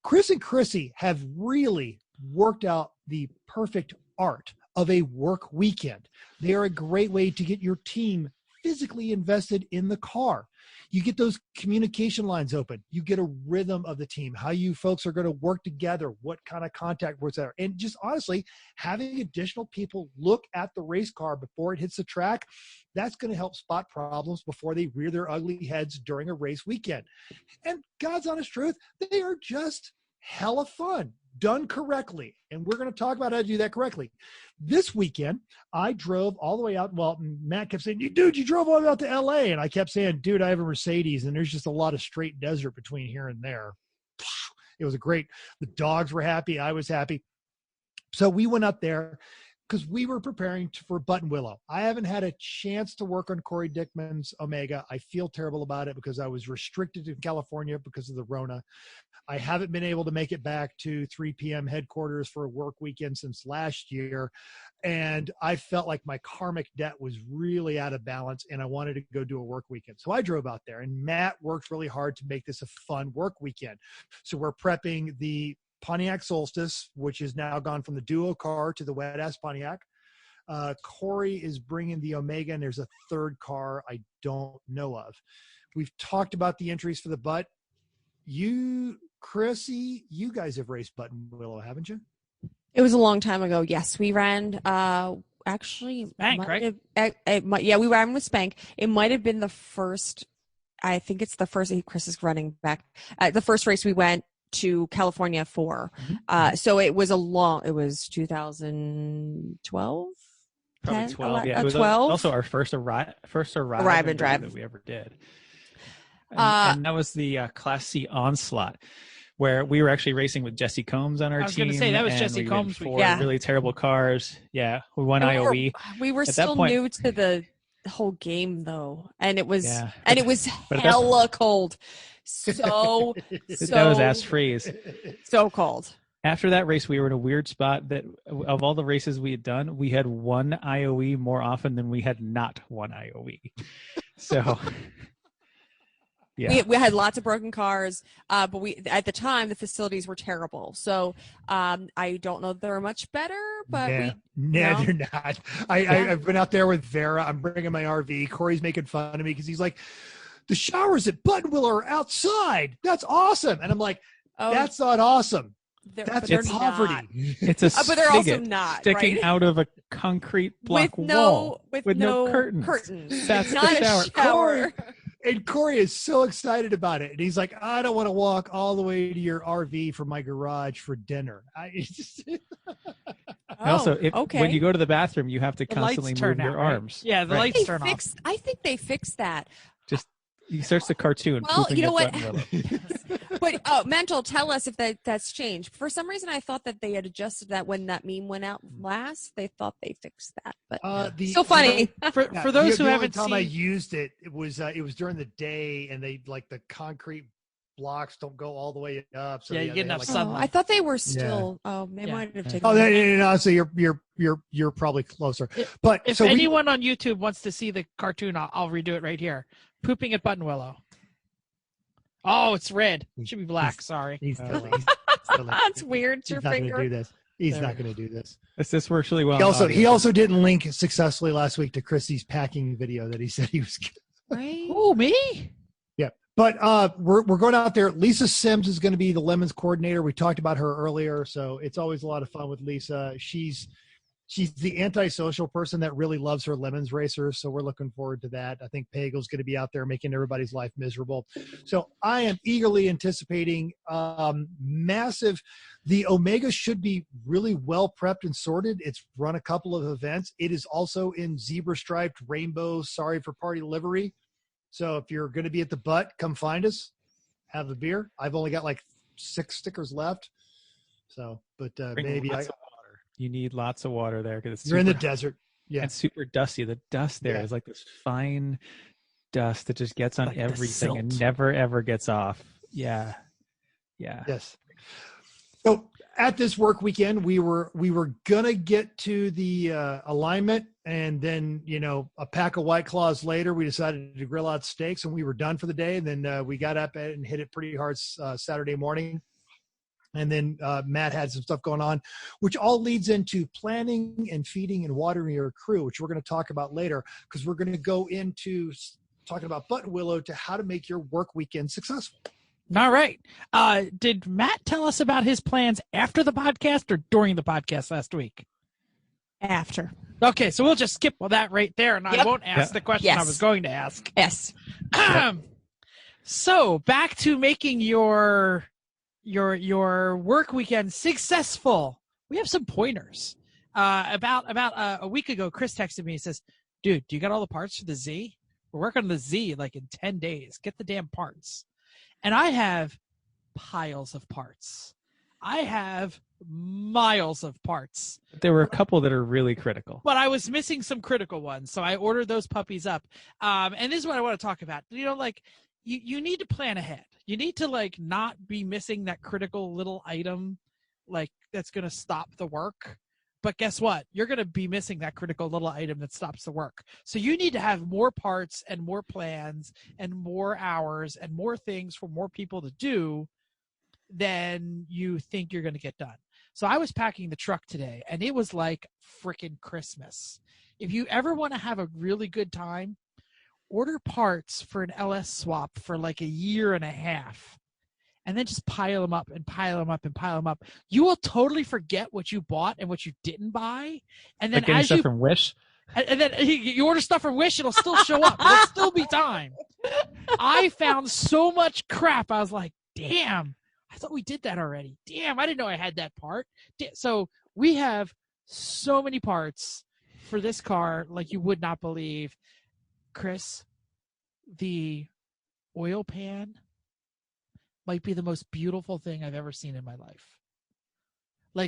Chris and Chrissy have really worked out the perfect art of a work weekend. They are a great way to get your team physically invested in the car. You get those communication lines open. You get a rhythm of the team, how you folks are going to work together, what kind of contact works there. And just honestly, having additional people look at the race car before it hits the track, that's going to help spot problems before they rear their ugly heads during a race weekend. And God's honest truth, they are just hella fun, done correctly. And we're going to talk about how to do that correctly. This weekend, I drove all the way out. Well, Matt kept saying, dude, you drove all the way out to LA. And I kept saying, dude, I have a Mercedes and there's just a lot of straight desert between here and there. It was the dogs were happy. I was happy. So we went up there because we were preparing for Button Willow. I haven't had a chance to work on Corey Dickman's Omega. I feel terrible about it because I was restricted in California because of the Rona. I haven't been able to make it back to 3 p.m. headquarters for a work weekend since last year. And I felt like my karmic debt was really out of balance and I wanted to go do a work weekend. So I drove out there and Matt worked really hard to make this a fun work weekend. So we're prepping the Pontiac Solstice, which has now gone from the duo car to the wet ass Pontiac. Corey is bringing the Omega and there's a third car I don't know of. We've talked about the entries for the butt. Chrissy, you guys have raced Button Willow, haven't you? It was a long time ago. Yes, we ran. Actually, Spank, right? We ran with Spank. It might have been the first. I think it's the first. Chris is running back. The first race we went to California for. So it was It was 2012. Probably 10, 12. Yeah, it was 12. also our first arrive and drive that we ever did. And that was the Class C Onslaught, where we were actually racing with Jesse Combs on our team. I was going to say, that was and Jesse we Combs. went 4 Yeah. really terrible cars. Yeah, we won IOE. We were At that still point- new to the whole game though, and it was Yeah. but hella cold. So That was ass freeze. so cold. After that race, we were in a weird spot that of all the races we had done, we had won IOE more often than we had not won IOE. So, yeah. We had lots of broken cars, but at the time the facilities were terrible. So I don't know if they're much better, but they're not. I've been out there with Vera. I'm bringing my RV. Corey's making fun of me because he's like, the showers at Button Willow are outside. That's awesome. And I'm like, that's not awesome. That's poverty. It's a but they're also spigot not sticking right? out of a concrete block with wall with no curtains. That's It's not the shower. a shower. And Corey is so excited about it. And he's like, I don't want to walk all the way to your RV from my garage for dinner. Also, okay. when you go to the bathroom, you have to The constantly lights move turn your out, right? arms. Yeah, the Right. lights turn off. I think they fixed that. He starts the cartoon. Well, pooping you know at what? Buttonwillow. But Mental, tell us if that's changed. For some reason, I thought that they had adjusted that when that meme went out last. They thought they fixed that, but so funny. For those who haven't seen, seen, I used it. It was during the day, and they like the concrete blocks don't go all the way up. So Yeah, you get enough sunlight. I thought they were still. Oh, they Yeah. might have taken. Oh, no, so you're probably closer. But if so anyone on YouTube wants to see the cartoon, I'll redo it right here. Pooping at Buttonwillow. Oh, it's red. It should be black. Sorry. he's still That's weird. It's He's your not going finger. to do this. He's There not we going to do this. This works really well. He also didn't link successfully last week to Chrissy's packing video that he said he was. Right? Oh, me? Yeah, but we're going out there. Lisa Sims is going to be the Lemons coordinator. We talked about her earlier, so it's always a lot of fun with Lisa. She's the antisocial person that really loves her Lemons racers, so we're looking forward to that. I think Pagel's going to be out there making everybody's life miserable. So I am eagerly anticipating massive. The Omega should be really well prepped and sorted. It's run a couple of events. It is also in zebra striped rainbow sorry for party livery. So if you're going to be at the butt, come find us, have the beer. I've only got like 6 stickers left. So, but maybe you need lots of water there because you're in the desert. Yeah. And super dusty. The dust there is like this fine dust that just gets on like everything and never ever gets off. Yeah. Yeah. Yes. So at this work weekend, we were gonna get to the alignment, and then a pack of White Claws later, we decided to grill out steaks, and we were done for the day. And then we got up and hit it pretty hard Saturday morning. And then Matt had some stuff going on, which all leads into planning and feeding and watering your crew, which we're going to talk about later, because we're going to go into talking about Buttonwillow to how to make your work weekend successful. All right. Did Matt tell us about his plans after the podcast or during the podcast last week? After. Okay, so we'll just skip that right there, and I won't ask the question I was going to ask. Yes. So back to making your work weekend successful. We have some pointers. About a week ago, Chris texted me and says, "Dude, do you got all the parts for the Z? We're working on the Z like in 10 days. Get the damn parts." And I have piles of parts. I have miles of parts. There were a couple that are really critical. But I was missing some critical ones, so I ordered those puppies up. And this is what I want to talk about. You need to plan ahead. You need to not be missing that critical little item that's going to stop the work. But guess what? You're going to be missing that critical little item that stops the work. So you need to have more parts and more plans and more hours and more things for more people to do than you think you're going to get done. So I was packing the truck today, and it was like freaking Christmas. If you ever want to have a really good time, order parts for an LS swap for like a year and a half, and then just pile them up and pile them up and pile them up. You will totally forget what you bought and what you didn't buy. And then as stuff from Wish, and then you order stuff from Wish, it'll still show up. There'll still be time. I found so much crap. I was like, damn, I thought we did that already. Damn, I didn't know I had that part. So we have so many parts for this car like you would not believe. Chris, the oil pan might be the most beautiful thing I've ever seen in my life.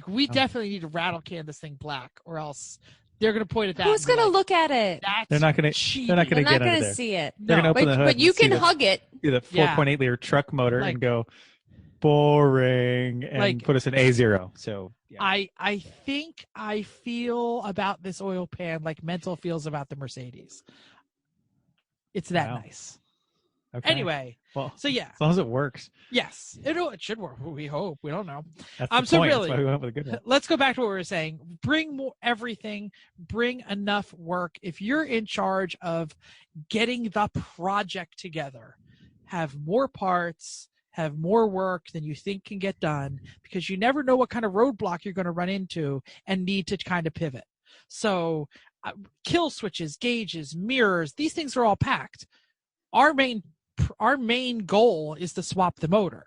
We definitely need to rattle can this thing black, or else they're going to point at that. Who's going to look at it? they're not going to see it. They're going to open the hood. But you can hug it. See the 4.8 liter truck motor and go boring and put us in A0. So yeah. I think I feel about this oil pan like Mental feels about the Mercedes. It's that nice. Okay. Anyway, so yeah, as long as it works. Yes, it should work. We hope. We don't know. That's the so point. really, That's why we went with a good one. Let's go back to what we were saying. Bring more everything. Bring enough work. If you're in charge of getting the project together, have more parts, have more work than you think can get done, because you never know what kind of roadblock you're going to run into and need to kind of pivot. So, kill switches, gauges, mirrors, these things are all packed. Our main goal is to swap the motor,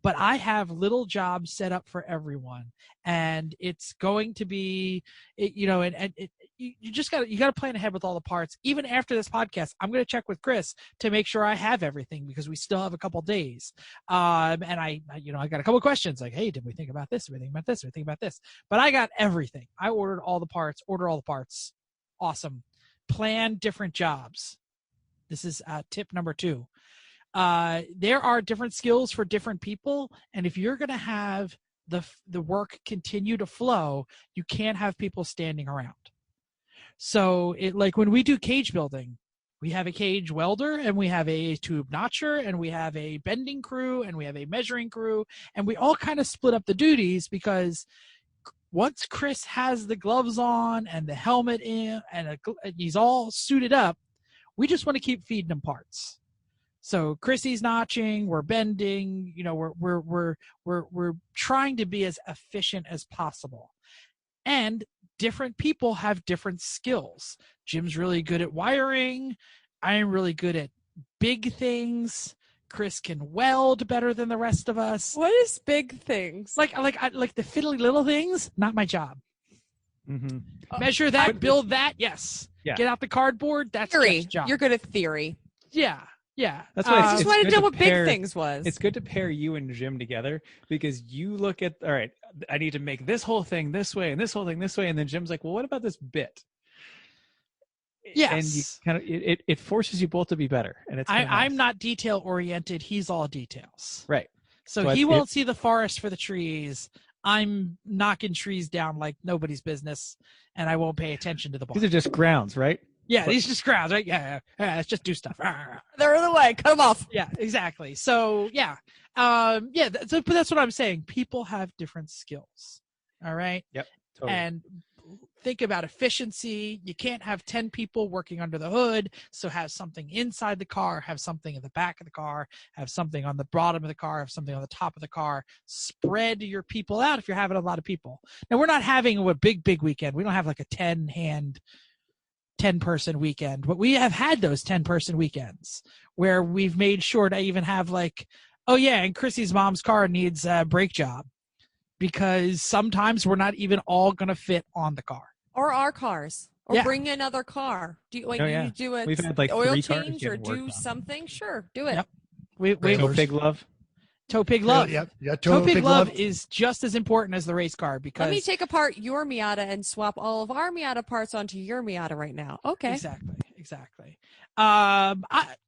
but I have little jobs set up for everyone, and it's going to be, and you just got to plan ahead with all the parts. Even after this podcast, I'm going to check with Chris to make sure I have everything because we still have a couple days. And I got a couple questions like, hey, did we think about this? Did we think about this? Did we think about this? But I got everything. I ordered all the parts. Awesome. Plan different jobs. This is tip number 2. There are different skills for different people, and if you're going to have the work continue to flow, you can't have people standing around. So like when we do cage building, we have a cage welder and we have a tube notcher and we have a bending crew and we have a measuring crew, and we all kind of split up the duties because once Chris has the gloves on and the helmet in and he's all suited up, we just want to keep feeding him parts. So Chrissy's notching, we're bending, we're trying to be as efficient as possible. And different people have different skills. Jim's really good at wiring. I am really good at big things. Chris can weld better than the rest of us. What is big things? Like the fiddly little things, not my job. Mm-hmm. Measure that, build that, yes. Yeah. Get out the cardboard, that's Theory. Jeff's job. You're good at theory. Yeah. That's why I just wanted to know what big things was. It's good to pair you and Jim together because you look at, all right, I need to make this whole thing this way and this whole thing this way. And then Jim's like, well, what about this bit? Yes. And you kind of, it forces you both to be better. And it's nice. I'm not detail oriented. He's all details. Right. So he won't see the forest for the trees. I'm knocking trees down like nobody's business, and I won't pay attention to the ball. These are just grounds, right? Yeah, these are just grounds, right? Yeah. Let's just do stuff. They're in the way. Cut them off. Yeah, exactly. So yeah, but that's what I'm saying. People have different skills. All right. Yep. Totally. And think about efficiency. You can't have 10 people working under the hood. So have something inside the car, have something in the back of the car, have something on the bottom of the car, have something on the top of the car. Spread your people out if you're having a lot of people. Now, we're not having a big weekend. We don't have like a 10-person weekend, but we have had those 10-person weekends where we've made sure to even have like, oh yeah, and Chrissy's mom's car needs a brake job because sometimes we're not even all going to fit on the car. Or our cars. Or bring another car. Do you, you do a We've had like oil 3 change cars or do something? Sure, do it. Yep. We Pig love. Toe pig love. Yeah, toe pig love is just as important as the race car because let me take apart your Miata and swap all of our Miata parts onto your Miata right now. Okay. Exactly. I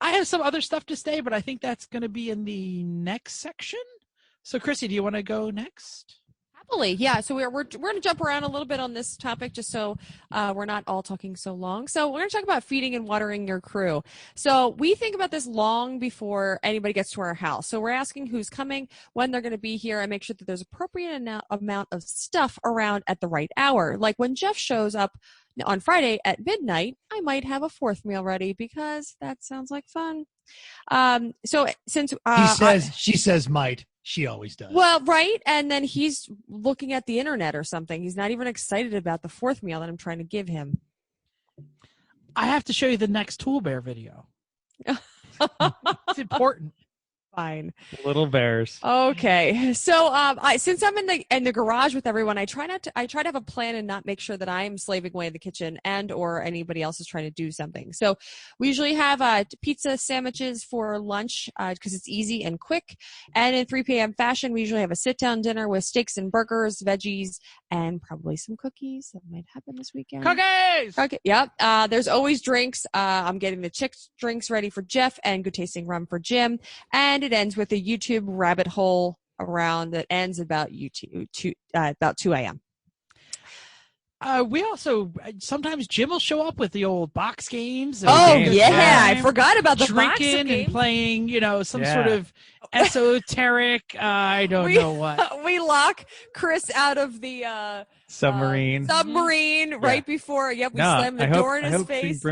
have some other stuff to say, but I think that's going to be in the next section. So, Chrissy, do you want to go next? Happily, yeah. So we're going to jump around a little bit on this topic just so we're not all talking so long. So we're going to talk about feeding and watering your crew. So we think about this long before anybody gets to our house. So we're asking who's coming, when they're going to be here, and make sure that there's appropriate amount of stuff around at the right hour. Like when Jeff shows up on Friday at midnight, I might have a 4th meal ready because that sounds like fun. So since she says might. She always does. Well, right. And then he's looking at the internet or something. He's not even excited about the 4th meal that I'm trying to give him. I have to show you the next Tool Bear video. It's important. Fine. Little bears. Okay. So since I'm in the garage with everyone, I try to have a plan and not make sure that I'm slaving away in the kitchen and or anybody else is trying to do something. So we usually have pizza sandwiches for lunch because it's easy and quick. And in 3 p.m. fashion, we usually have a sit-down dinner with steaks and burgers, veggies, and probably some cookies. That might happen this weekend. Cookies! Okay. Yep. There's always drinks. I'm getting the chick drinks ready for Jeff and good tasting rum for Jim. And it ends with a YouTube rabbit hole around that ends about 2 a.m. We also sometimes Jim will show up with the old box games. I forgot about the box drinking game. And playing, some sort of esoteric. I don't know what. We lock Chris out of the submarine right before. Yep, we slam the door in his face.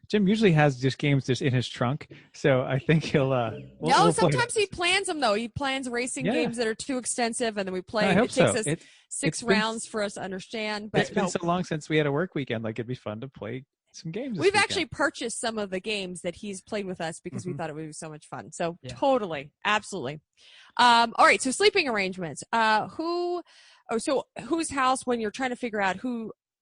Jim usually has just games just in his trunk, so I think he'll. Sometimes he plans them though. He plans racing games that are too extensive, and then we play. It takes us 6 rounds for us to understand. But it's been so long since we had a work weekend. Like it'd be fun to play some games. We've actually purchased some of the games that he's played with us because we thought it would be so much fun. So totally, absolutely. All right. So sleeping arrangements. Whose house when you're trying to figure out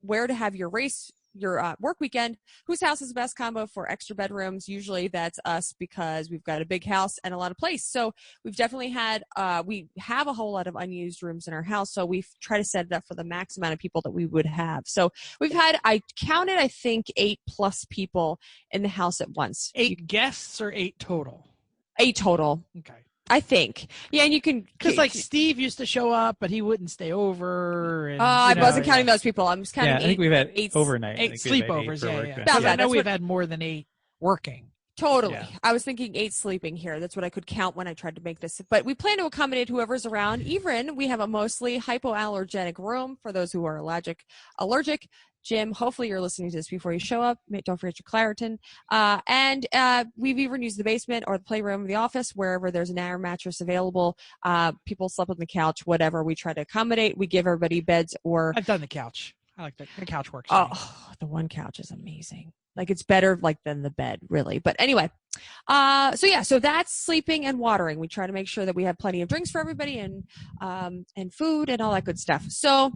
where to have your race your work weekend, whose house is the best combo for extra bedrooms? Usually that's us because we've got a big house and a lot of place. So we've definitely had, we have a whole lot of unused rooms in our house. So we try to set it up for the max amount of people that we would have. So we've had, I counted, I think 8+ people in the house at once. 8 guests or 8 total? 8 total. Okay. I think. Yeah, and you can... Because, like, Steve used to show up, but he wouldn't stay over. And, I wasn't counting those people. I'm just counting I think we've had 8 overnight. 8 sleepovers, yeah. About I that. know we've had more than 8 working. Totally. Yeah. I was thinking 8 sleeping here. That's what I could count when I tried to make this. But we plan to accommodate whoever's around. Even we have a mostly hypoallergenic room for those who are allergic. Jim, hopefully you're listening to this before you show up. Don't forget your Claritin. And we've even used the basement or the playroom of the office, wherever there's an air mattress available. People slept on the couch, whatever. We try to accommodate. We give everybody beds or... I've done the couch. I like the couch works. Oh, the one couch is amazing. Like, it's better than the bed, really. But anyway, so that's sleeping and watering. We try to make sure that we have plenty of drinks for everybody and food and all that good stuff. So I'm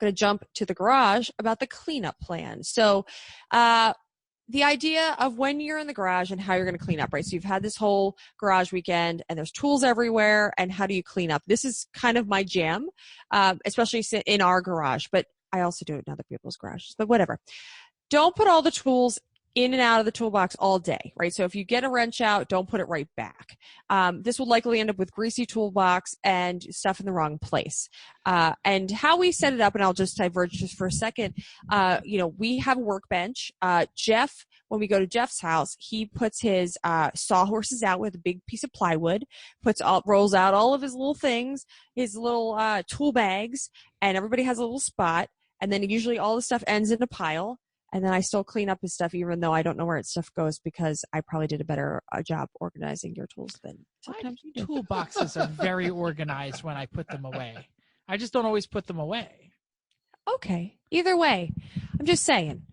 going to jump to the garage about the cleanup plan. So the idea of when you're in the garage and how you're going to clean up, right? So you've had this whole garage weekend and there's tools everywhere, and how do you clean up? This is kind of my jam, especially in our garage, but I also do it in other people's garages, but whatever. Don't put all the tools in and out of the toolbox all day, right? So if you get a wrench out, don't put it right back. This will likely end up with greasy toolbox and stuff in the wrong place. And how we set it up, and I'll just diverge just for a second. We have a workbench. Jeff, when we go to Jeff's house, he puts his sawhorses out with a big piece of plywood, rolls out all of his little things, his little tool bags, and everybody has a little spot. And then usually all the stuff ends in a pile. And then I still clean up his stuff, even though I don't know where his stuff goes, because I probably did a better job organizing your tools than sometimes you do. Toolboxes are very organized when I put them away. I just don't always put them away. Okay. Either way, I'm just saying.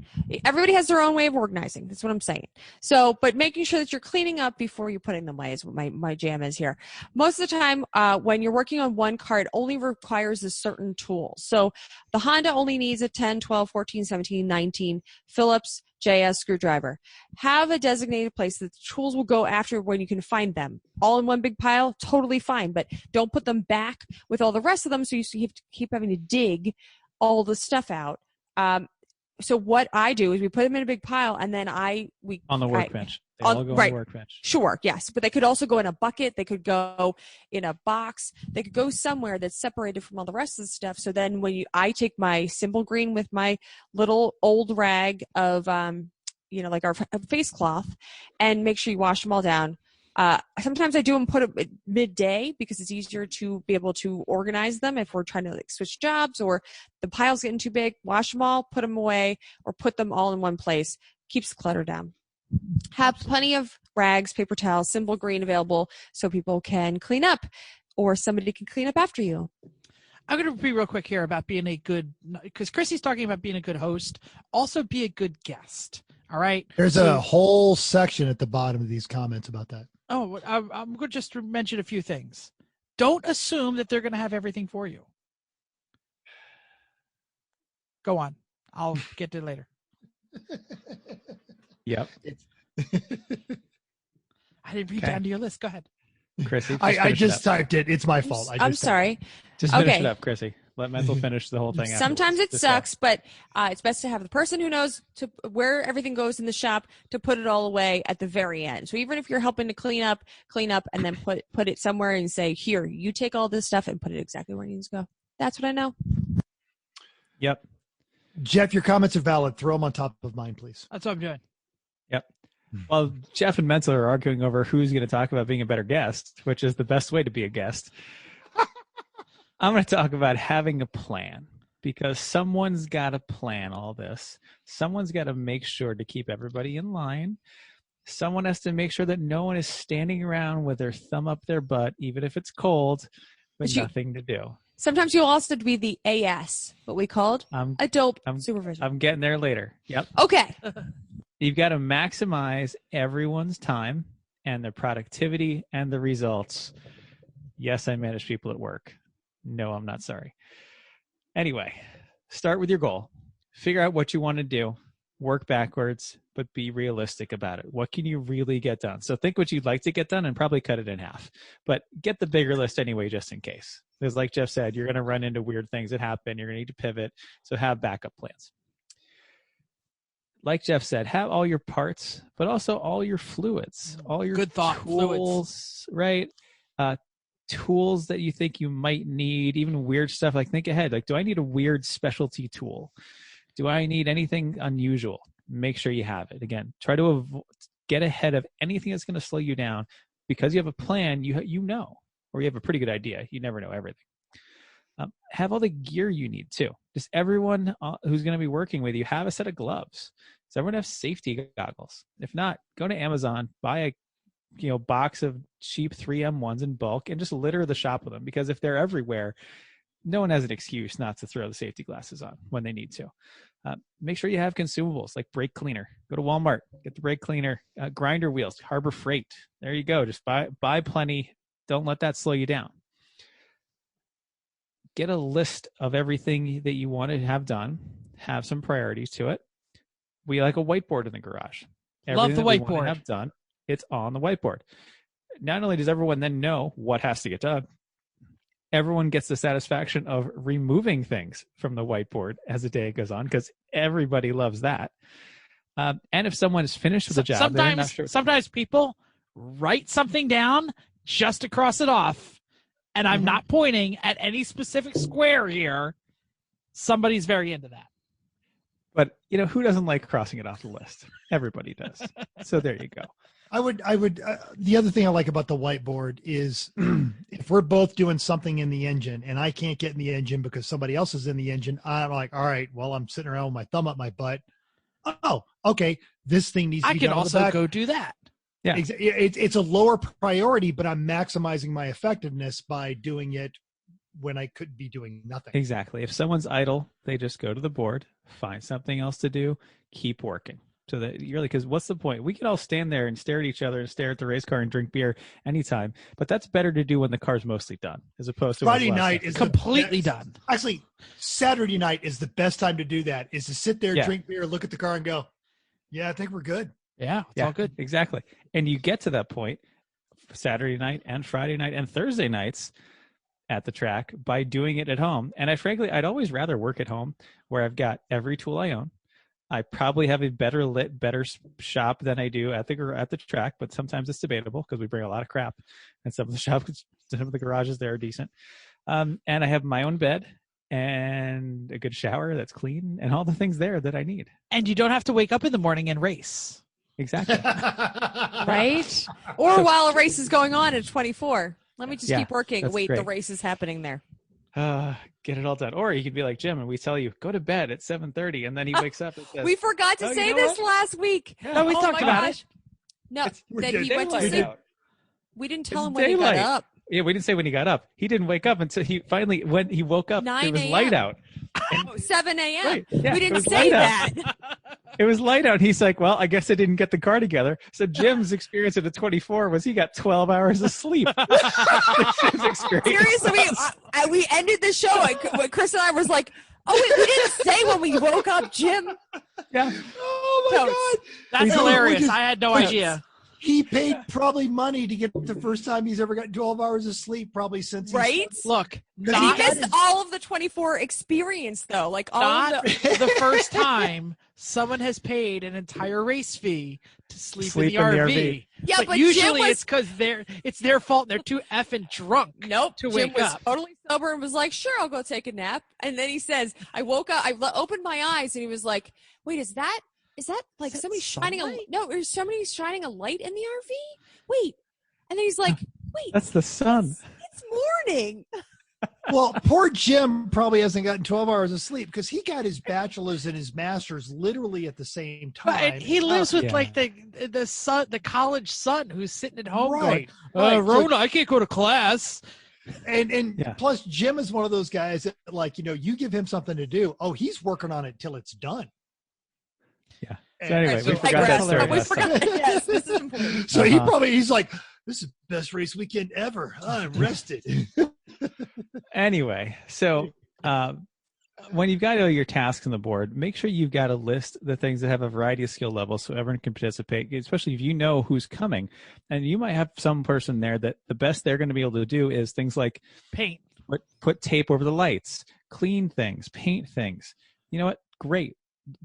Everybody has their own way of organizing. That's what I'm saying. So, but making sure that you're cleaning up before you're putting them away is what my jam is here. Most of the time, when you're working on one car, it only requires a certain tool. So the Honda only needs a 10, 12, 14, 17, 19 Phillips JS screwdriver. Have a designated place that the tools will go after when you can find them. All in one big pile, totally fine. But don't put them back with all the rest of them, so you have to keep having to dig all the stuff out. So what I do is we put them in a big pile, and then we on the workbench. They all go on the workbench. Sure, yes, but they could also go in a bucket. They could go in a box. They could go somewhere that's separated from all the rest of the stuff. So then I take my Simple Green with my little old rag of like our face cloth, and make sure you wash them all down. Sometimes I do them put them at midday because it's easier to be able to organize them if we're trying to switch jobs or the pile's getting too big. Wash them all, put them away, or put them all in one place. Keeps the clutter down. Have plenty of rags, paper towels, Simple Green available so people can clean up, or somebody can clean up after you. I'm going to be real quick here about being because Chrissy's talking about being a good host. Also be a good guest. All right. There's a whole section at the bottom of these comments about that. Oh, I'm going to just mention a few things. Don't assume that they're going to have everything for you. Go on. I'll get to it later. Yep. I didn't read down to your list. Go ahead. Chrissy. I just typed it. It's my fault. I'm sorry. Just finish it up, Chrissy. Let Mental finish the whole thing. Sometimes it sucks, but it's best to have the person who knows where everything goes in the shop to put it all away at the very end. So even if you're helping to clean up, and then put it somewhere and say, here, you take all this stuff and put it exactly where it needs to go. That's what I know. Yep. Jeff, your comments are valid. Throw them on top of mine, please. That's what I'm doing. Yep. Well, Jeff and Mental are arguing over who's going to talk about being a better guest, which is the best way to be a guest. I'm going to talk about having a plan, because someone's got to plan all this. Someone's got to make sure to keep everybody in line. Someone has to make sure that no one is standing around with their thumb up their butt, even if it's cold, with nothing to do. Sometimes you'll also be the AS, what we called adult supervision. I'm getting there later. Yep. Okay. You've got to maximize everyone's time and their productivity and the results. Yes, I manage people at work. No, I'm not sorry. Anyway, start with your goal. Figure out what you want to do. work backwards, but be realistic about it. What can you really get done? So think what you'd like to get done and probably cut it in half, but get the bigger list anyway, just in case. Because like Jeff said, you're going to run into weird things that happen. You're going to need to pivot. So have backup plans. Like Jeff said, have all your parts, but also all your fluids, all your Good thought. tools, right? Tools that you think you might need, even weird stuff. Like think ahead. Like, do I need a weird specialty tool? Do I need anything unusual? Make sure you have it. Again, try to get ahead of anything that's going to slow you down, because you have a plan. You know, or you have a pretty good idea. You never know everything. Have all the gear you need too. Just everyone who's going to be working with you, have a set of gloves. Does everyone have safety goggles? If not, go to Amazon, buy a box of cheap 3M ones in bulk and just litter the shop with them, because if they're everywhere, no one has an excuse not to throw the safety glasses on when they need to. Make sure you have consumables like brake cleaner. Go to Walmart, get the brake cleaner, grinder wheels, Harbor Freight. There you go. Just buy plenty. Don't let that slow you down. Get a list of everything that you want to have done. Have some priorities to it. We like a whiteboard in the garage. Love the Everything that we want whiteboard. to have done, it's on the whiteboard. Not only does everyone then know what has to get done, everyone gets the satisfaction of removing things from the whiteboard as the day goes on, because everybody loves that. And if someone is finished with the job, they're not sure. Sometimes people write something down just to cross it off. And I'm not pointing at any specific square here. Somebody's very into that. But who doesn't like crossing it off the list? Everybody does. So there you go. I would, the other thing I like about the whiteboard is if we're both doing something in the engine and I can't get in the engine because somebody else is in the engine, I'm like, all right, well, I'm sitting around with my thumb up my butt. Oh, okay. This thing needs to be I can done on the also back. go do that. Yeah. It's a lower priority, but I'm maximizing my effectiveness by doing it when I could be doing nothing. Exactly. If someone's idle, they just go to the board, find something else to do, keep working. So that because what's the point? We can all stand there and stare at each other and stare at the race car and drink beer anytime, but that's better to do when the car's mostly done, as opposed to Friday night is completely done. Actually, Saturday night is the best time to do that. Is to sit there, drink beer, look at the car, and go, "Yeah, I think we're good." Yeah, it's all good. Exactly. And you get to that point Saturday night and Friday night and Thursday nights at the track by doing it at home. And I'd always rather work at home, where I've got every tool I own. I probably have a better lit, better shop than I do at the track, but sometimes it's debatable because we bring a lot of crap, and some of the garages there are decent. And I have my own bed and a good shower that's clean and all the things there that I need. And you don't have to wake up in the morning and race. Exactly. Right? Or while a race is going on at 24. Let me just keep working. Wait, great. the race is happening there. Get it all done. Or you could be like Jim and we tell you, go to bed at 7:30, and then he wakes up and says, we forgot to say this last week. Yeah. No, we talked about it. No, that he went to Daylight sleep. out. We didn't tell It's him when he got daylight. up. Yeah, we didn't say when he got up. He didn't wake up until when he woke up, 9 it was a.m. light out. 7 a.m. Right. Yeah, We it didn't was say light that. out. It was light out. He's like, well, I guess I didn't get the car together. So Jim's experience at the 24 was he got 12 hours of sleep. Jim's experience Seriously, we ended the show. And Chris and I was like, oh, wait, we didn't say when we woke up, Jim. Yeah. Oh my God. That's hilarious. I had no idea. He paid probably money to get the first time he's ever got 12 hours of sleep, probably since Right? Look, He missed all of the 24 experience, though. Like all not of the the first time someone has paid an entire race fee to sleep in the RV. Yeah, but usually Jim was, it's because it's their fault. They're too effing drunk. Nope. to Jim wake was up. totally sober and was like, sure, I'll go take a nap. And then he says, I woke up, opened my eyes, and he was like, wait, is that like Is that somebody shining sunlight? is somebody shining a light in the RV? Wait. And then he's like, wait. That's the sun. It's morning. Well, poor Jim probably hasn't gotten 12 hours of sleep because he got his bachelor's and his master's literally at the same time. But he lives with Yeah. like the son, the college son who's sitting at home Right, going, right. Rona, I can't go to class. And Yeah. plus Jim is one of those guys that, like, you give him something to do. Oh, he's working on it till it's done. Yeah. And- So anyway, and we so- forgot that digress. story. We last time. forgot. Yes, this is important. So Uh-huh. he's like, this is the best race weekend ever. I'm rested. Anyway, so when you've got all your tasks on the board, make sure you've got a list of the things that have a variety of skill levels so everyone can participate, especially if you know who's coming. And you might have some person there that the best they're going to be able to do is things like Paint. put tape over the lights, clean things, paint things. You know what? Great.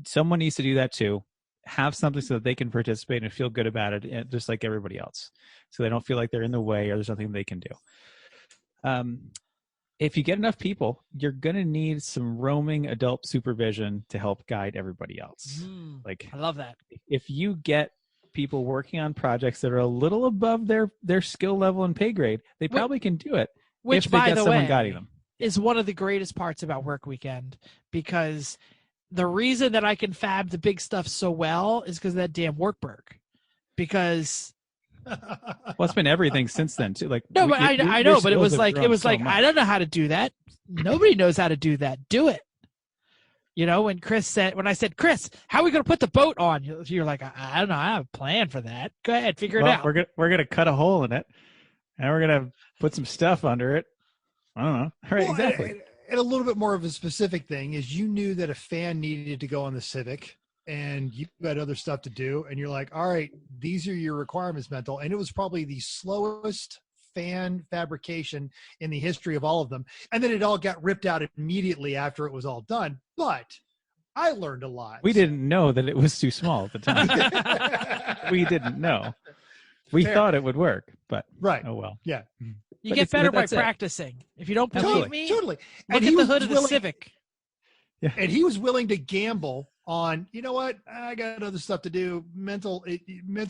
Someone needs to do that too. Have something so that they can participate and feel good about it, just like everybody else. So they don't feel like they're in the way or there's nothing they can do. If you get enough people, you're going to need some roaming adult supervision to help guide everybody else. I love that. If you get people working on projects that are a little above their skill level and pay grade, they probably can do it. Which, if they by get the someone way, guiding them. is one of the greatest parts about Work Weekend, because the reason that I can fab the big stuff so well is because of that damn Workberg. Because well, it's been everything since then too. Like no, but I know, but it was like so I don't know how to do that. Nobody knows how to do that. Do it. You know, when I said, Chris, how are we going to put the boat on? You're like, I don't know. I have a plan for that. Go ahead, figure it out. We're gonna cut a hole in it, and we're gonna put some stuff under it. I don't know. Right, well, exactly. And a little bit more of a specific thing is you knew that a fan needed to go on the Civic and you had other stuff to do. And you're like, all right, these are your requirements, Mental. And it was probably the slowest fan fabrication in the history of all of them. And then it all got ripped out immediately after it was all done. But I learned a lot. We didn't know that it was too small at the time. We didn't know. We thought it would work, but oh well. Yeah. You get better by practicing. If you don't believe me, totally. Look at the hood of the Civic. Yeah. And he was willing to gamble on, you know what, I got other stuff to do. Mental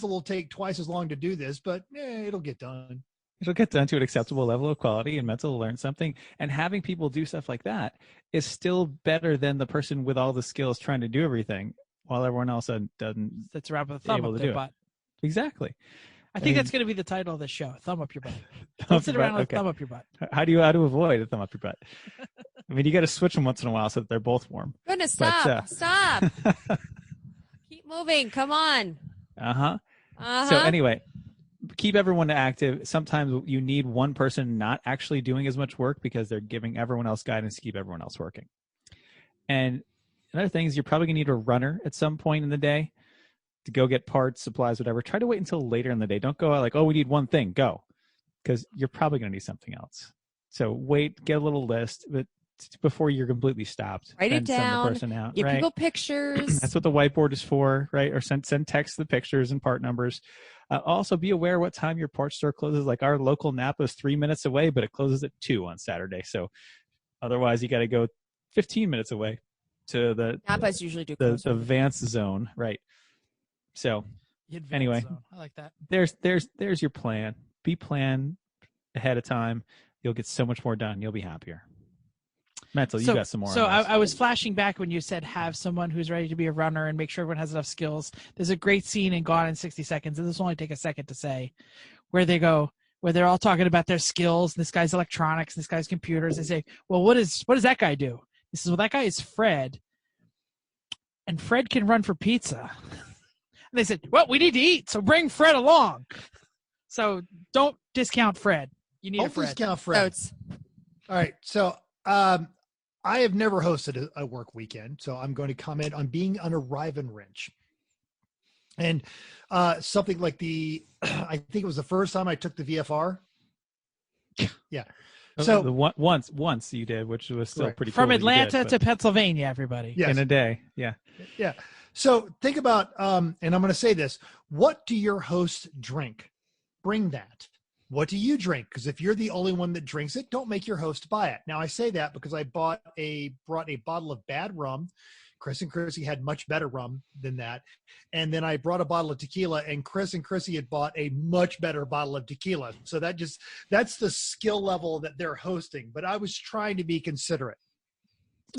will take twice as long to do this, but it'll get done. It'll get done to an acceptable level of quality, and Mental will learn something. And having people do stuff like that is still better than the person with all the skills trying to do everything while everyone else doesn't. Sits around with a thumb up their butt. Exactly. I think that's going to be the title of the show. Thumb up your butt. Don't sit around with a thumb up your butt. How to avoid a thumb up your butt? I mean, you got to switch them once in a while so that they're both warm. Goodness, stop. Keep moving. Come on. So anyway, keep everyone active. Sometimes you need one person not actually doing as much work because they're giving everyone else guidance to keep everyone else working. And another thing is you're probably going to need a runner at some point in the day to go get parts, supplies, whatever. Try to wait until later in the day. Don't go out like, oh, we need one thing, go. Because you're probably going to need something else. So wait, get a little list, but before you're completely stopped. Write it down. Send the person out, give right? people pictures. That's what the whiteboard is for, right? Or send text the pictures and part numbers. Also be aware what time your parts store closes. Like our local Napa is 3 minutes away, but it closes at 2 on Saturday. So otherwise you got to go 15 minutes away to the Napa's usually do the advanced zone, right? So anyway, I like that. There's your plan. Be planned ahead of time. You'll get so much more done. You'll be happier. Mental, you got some more. So I was flashing back when you said have someone who's ready to be a runner and make sure everyone has enough skills. There's a great scene in Gone in 60 Seconds, and this will only take a second to say, where they're all talking about their skills. And this guy's electronics, and this guy's computers. They say, well, what does that guy do? He says, well, that guy is Fred, and Fred can run for pizza. And they said, well, we need to eat, so bring Fred along. So don't discount Fred. You need a Fred. Discount Fred. Notes. All right. So I have never hosted a work weekend, so I'm going to comment on being on a Riven wrench. And something like I think it was the first time I took the VFR. Yeah. So once you did, which was still pretty cool. From Atlanta to Pennsylvania, everybody. Yes. In a day. Yeah. Yeah. So think about, and I'm going to say this, what do your hosts drink? Bring that. What do you drink? Because if you're the only one that drinks it, don't make your host buy it. Now I say that because I brought a bottle of bad rum. Chris and Chrissy had much better rum than that. And then I brought a bottle of tequila, and Chris and Chrissy had bought a much better bottle of tequila. So that's the skill level that they're hosting. But I was trying to be considerate.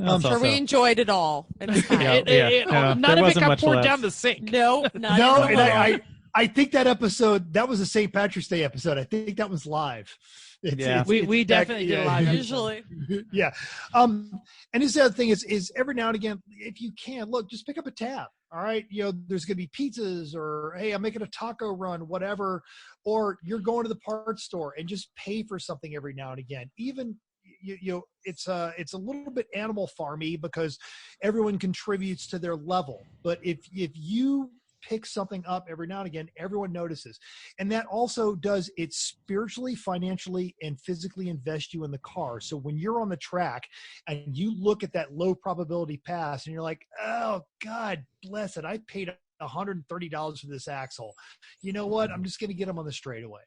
I'm sure we enjoyed it all. None of it got poured down the sink. No, and I think that episode, that was a St. Patrick's Day episode. I think that was live. We definitely did a live usually. Yeah. And this other thing is every now and again, if you can, look, just pick up a tab. All right. There's going to be pizzas, or, hey, I'm making a taco run, whatever, or you're going to the parts store and just pay for something every now and again. Even, it's a little bit animal farmy because everyone contributes to their level. But if you pick something up every now and again, everyone notices. And that also does it spiritually, financially, and physically invest you in the car. So when you're on the track and you look at that low probability pass and you're like, oh, God bless it, I paid $130 for this axle. You know what? I'm just going to get them on the straightaway.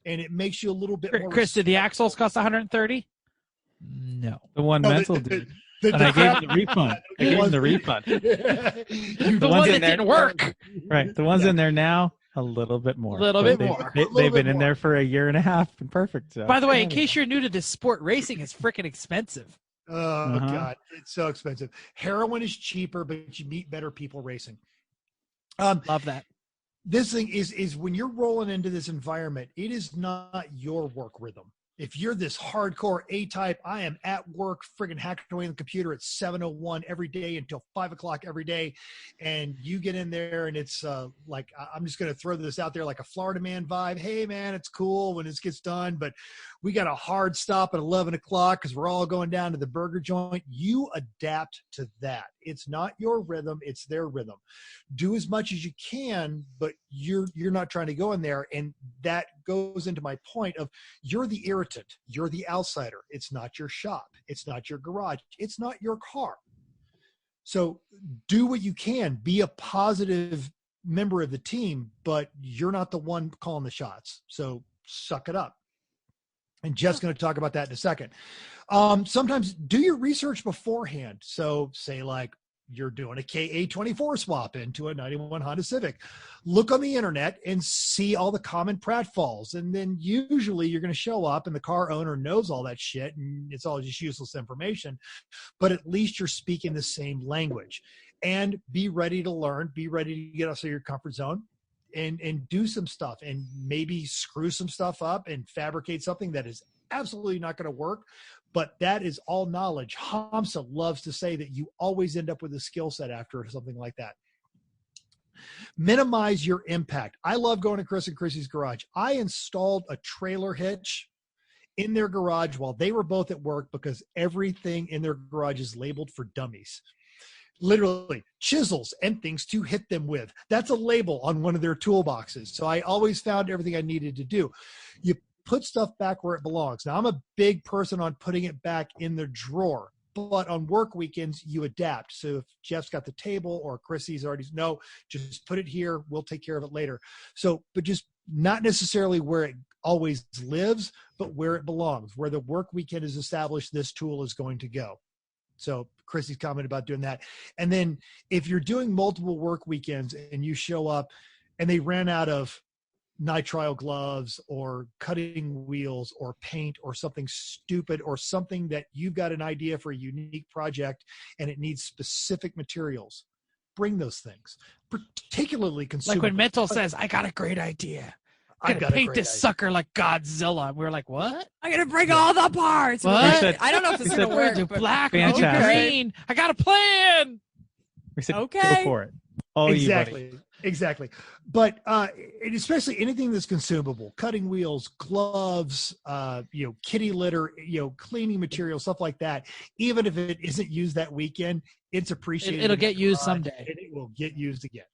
And it makes you a little bit more. Chris, did the axles cost 130? No. The one mental did. And I gave him the refund. The one that didn't work. Right. The ones in there now, a little bit more. A little bit more. They've been in there for a year and a half and perfect. So. By the way, in case you're new to this sport, racing is freaking expensive. Oh, God. It's so expensive. Heroin is cheaper, but you meet better people racing. Love that. This thing is when you're rolling into this environment, it is not your work rhythm. If you're this hardcore A-type, I am at work friggin' hacking away on the computer at 7:01 every day until 5 o'clock every day, and you get in there and it's like, I'm just going to throw this out there like a Florida man vibe. Hey, man, it's cool when this gets done, but we got a hard stop at 11 o'clock because we're all going down to the burger joint. You adapt to that. It's not your rhythm. It's their rhythm. Do as much as you can, but you're not trying to go in there. And that goes into my point of you're the irritant. You're the outsider. It's not your shop. It's not your garage. It's not your car. So do what you can. Be a positive member of the team, but you're not the one calling the shots. So suck it up. And Jeff's going to talk about that in a second. Sometimes do your research beforehand. So say like you're doing a KA24 swap into a 91 Honda Civic. Look on the internet and see all the common pratfalls. And then usually you're going to show up and the car owner knows all that shit and it's all just useless information. But at least you're speaking the same language. And be ready to learn. Be ready to get outside your comfort zone. And do some stuff and maybe screw some stuff up and fabricate something that is absolutely not going to work. But that is all knowledge. Hamsa loves to say that you always end up with a skill set after something like that. Minimize your impact. I love going to Chris and Chrissy's garage. I installed a trailer hitch in their garage while they were both at work because everything in their garage is labeled for dummies. Literally chisels and things to hit them with. That's a label on one of their toolboxes. So I always found everything I needed to do. You put stuff back where it belongs. Now I'm a big person on putting it back in the drawer, but on work weekends you adapt. So if Jeff's got the table or Chrissy's already, no, just put it here. We'll take care of it later. So, but just not necessarily where it always lives, but where it belongs, where the work weekend is established, this tool is going to go. So Chrissy's comment about doing that. And then if you're doing multiple work weekends and you show up and they ran out of nitrile gloves or cutting wheels or paint or something stupid or something that you've got an idea for a unique project and it needs specific materials, bring those things, particularly consumable. Like when Mental says, I got a great idea. I'm going to paint this sucker like Godzilla. We were like, what? I'm going to bring all the parts. What? I don't know if this is going to work. Do black, Fantastic. green. I got a plan. We said, okay. Go for it. All exactly. You, Exactly. But especially anything that's consumable, cutting wheels, gloves, kitty litter, cleaning material, stuff like that. Even if it isn't used that weekend, it's appreciated. It'll get used someday. And it will get used again.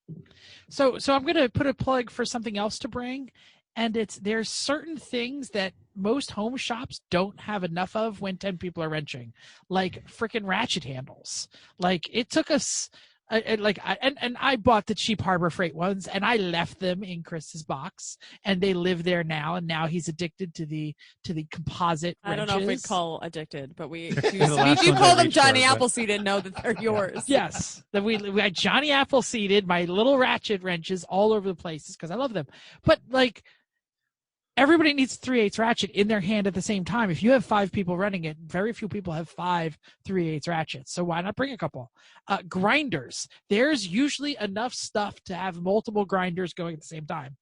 So I'm going to put a plug for something else to bring. And there's certain things that most home shops don't have enough of when 10 people are wrenching, like freaking ratchet handles. Like it took us, I bought the cheap Harbor Freight ones and I left them in Chris's box and they live there now. And now he's addicted to the composite wrenches. I don't know if we'd call addicted, but we do call them Johnny Appleseed and know that they're yours. Yes. Then we had Johnny Appleseeded my little ratchet wrenches all over the places because I love them. But like, everybody needs 3/8 ratchet in their hand at the same time. If you have 5 people running it, very few people have 5 3/8 ratchets. So why not bring a couple? Grinders. There's usually enough stuff to have multiple grinders going at the same time.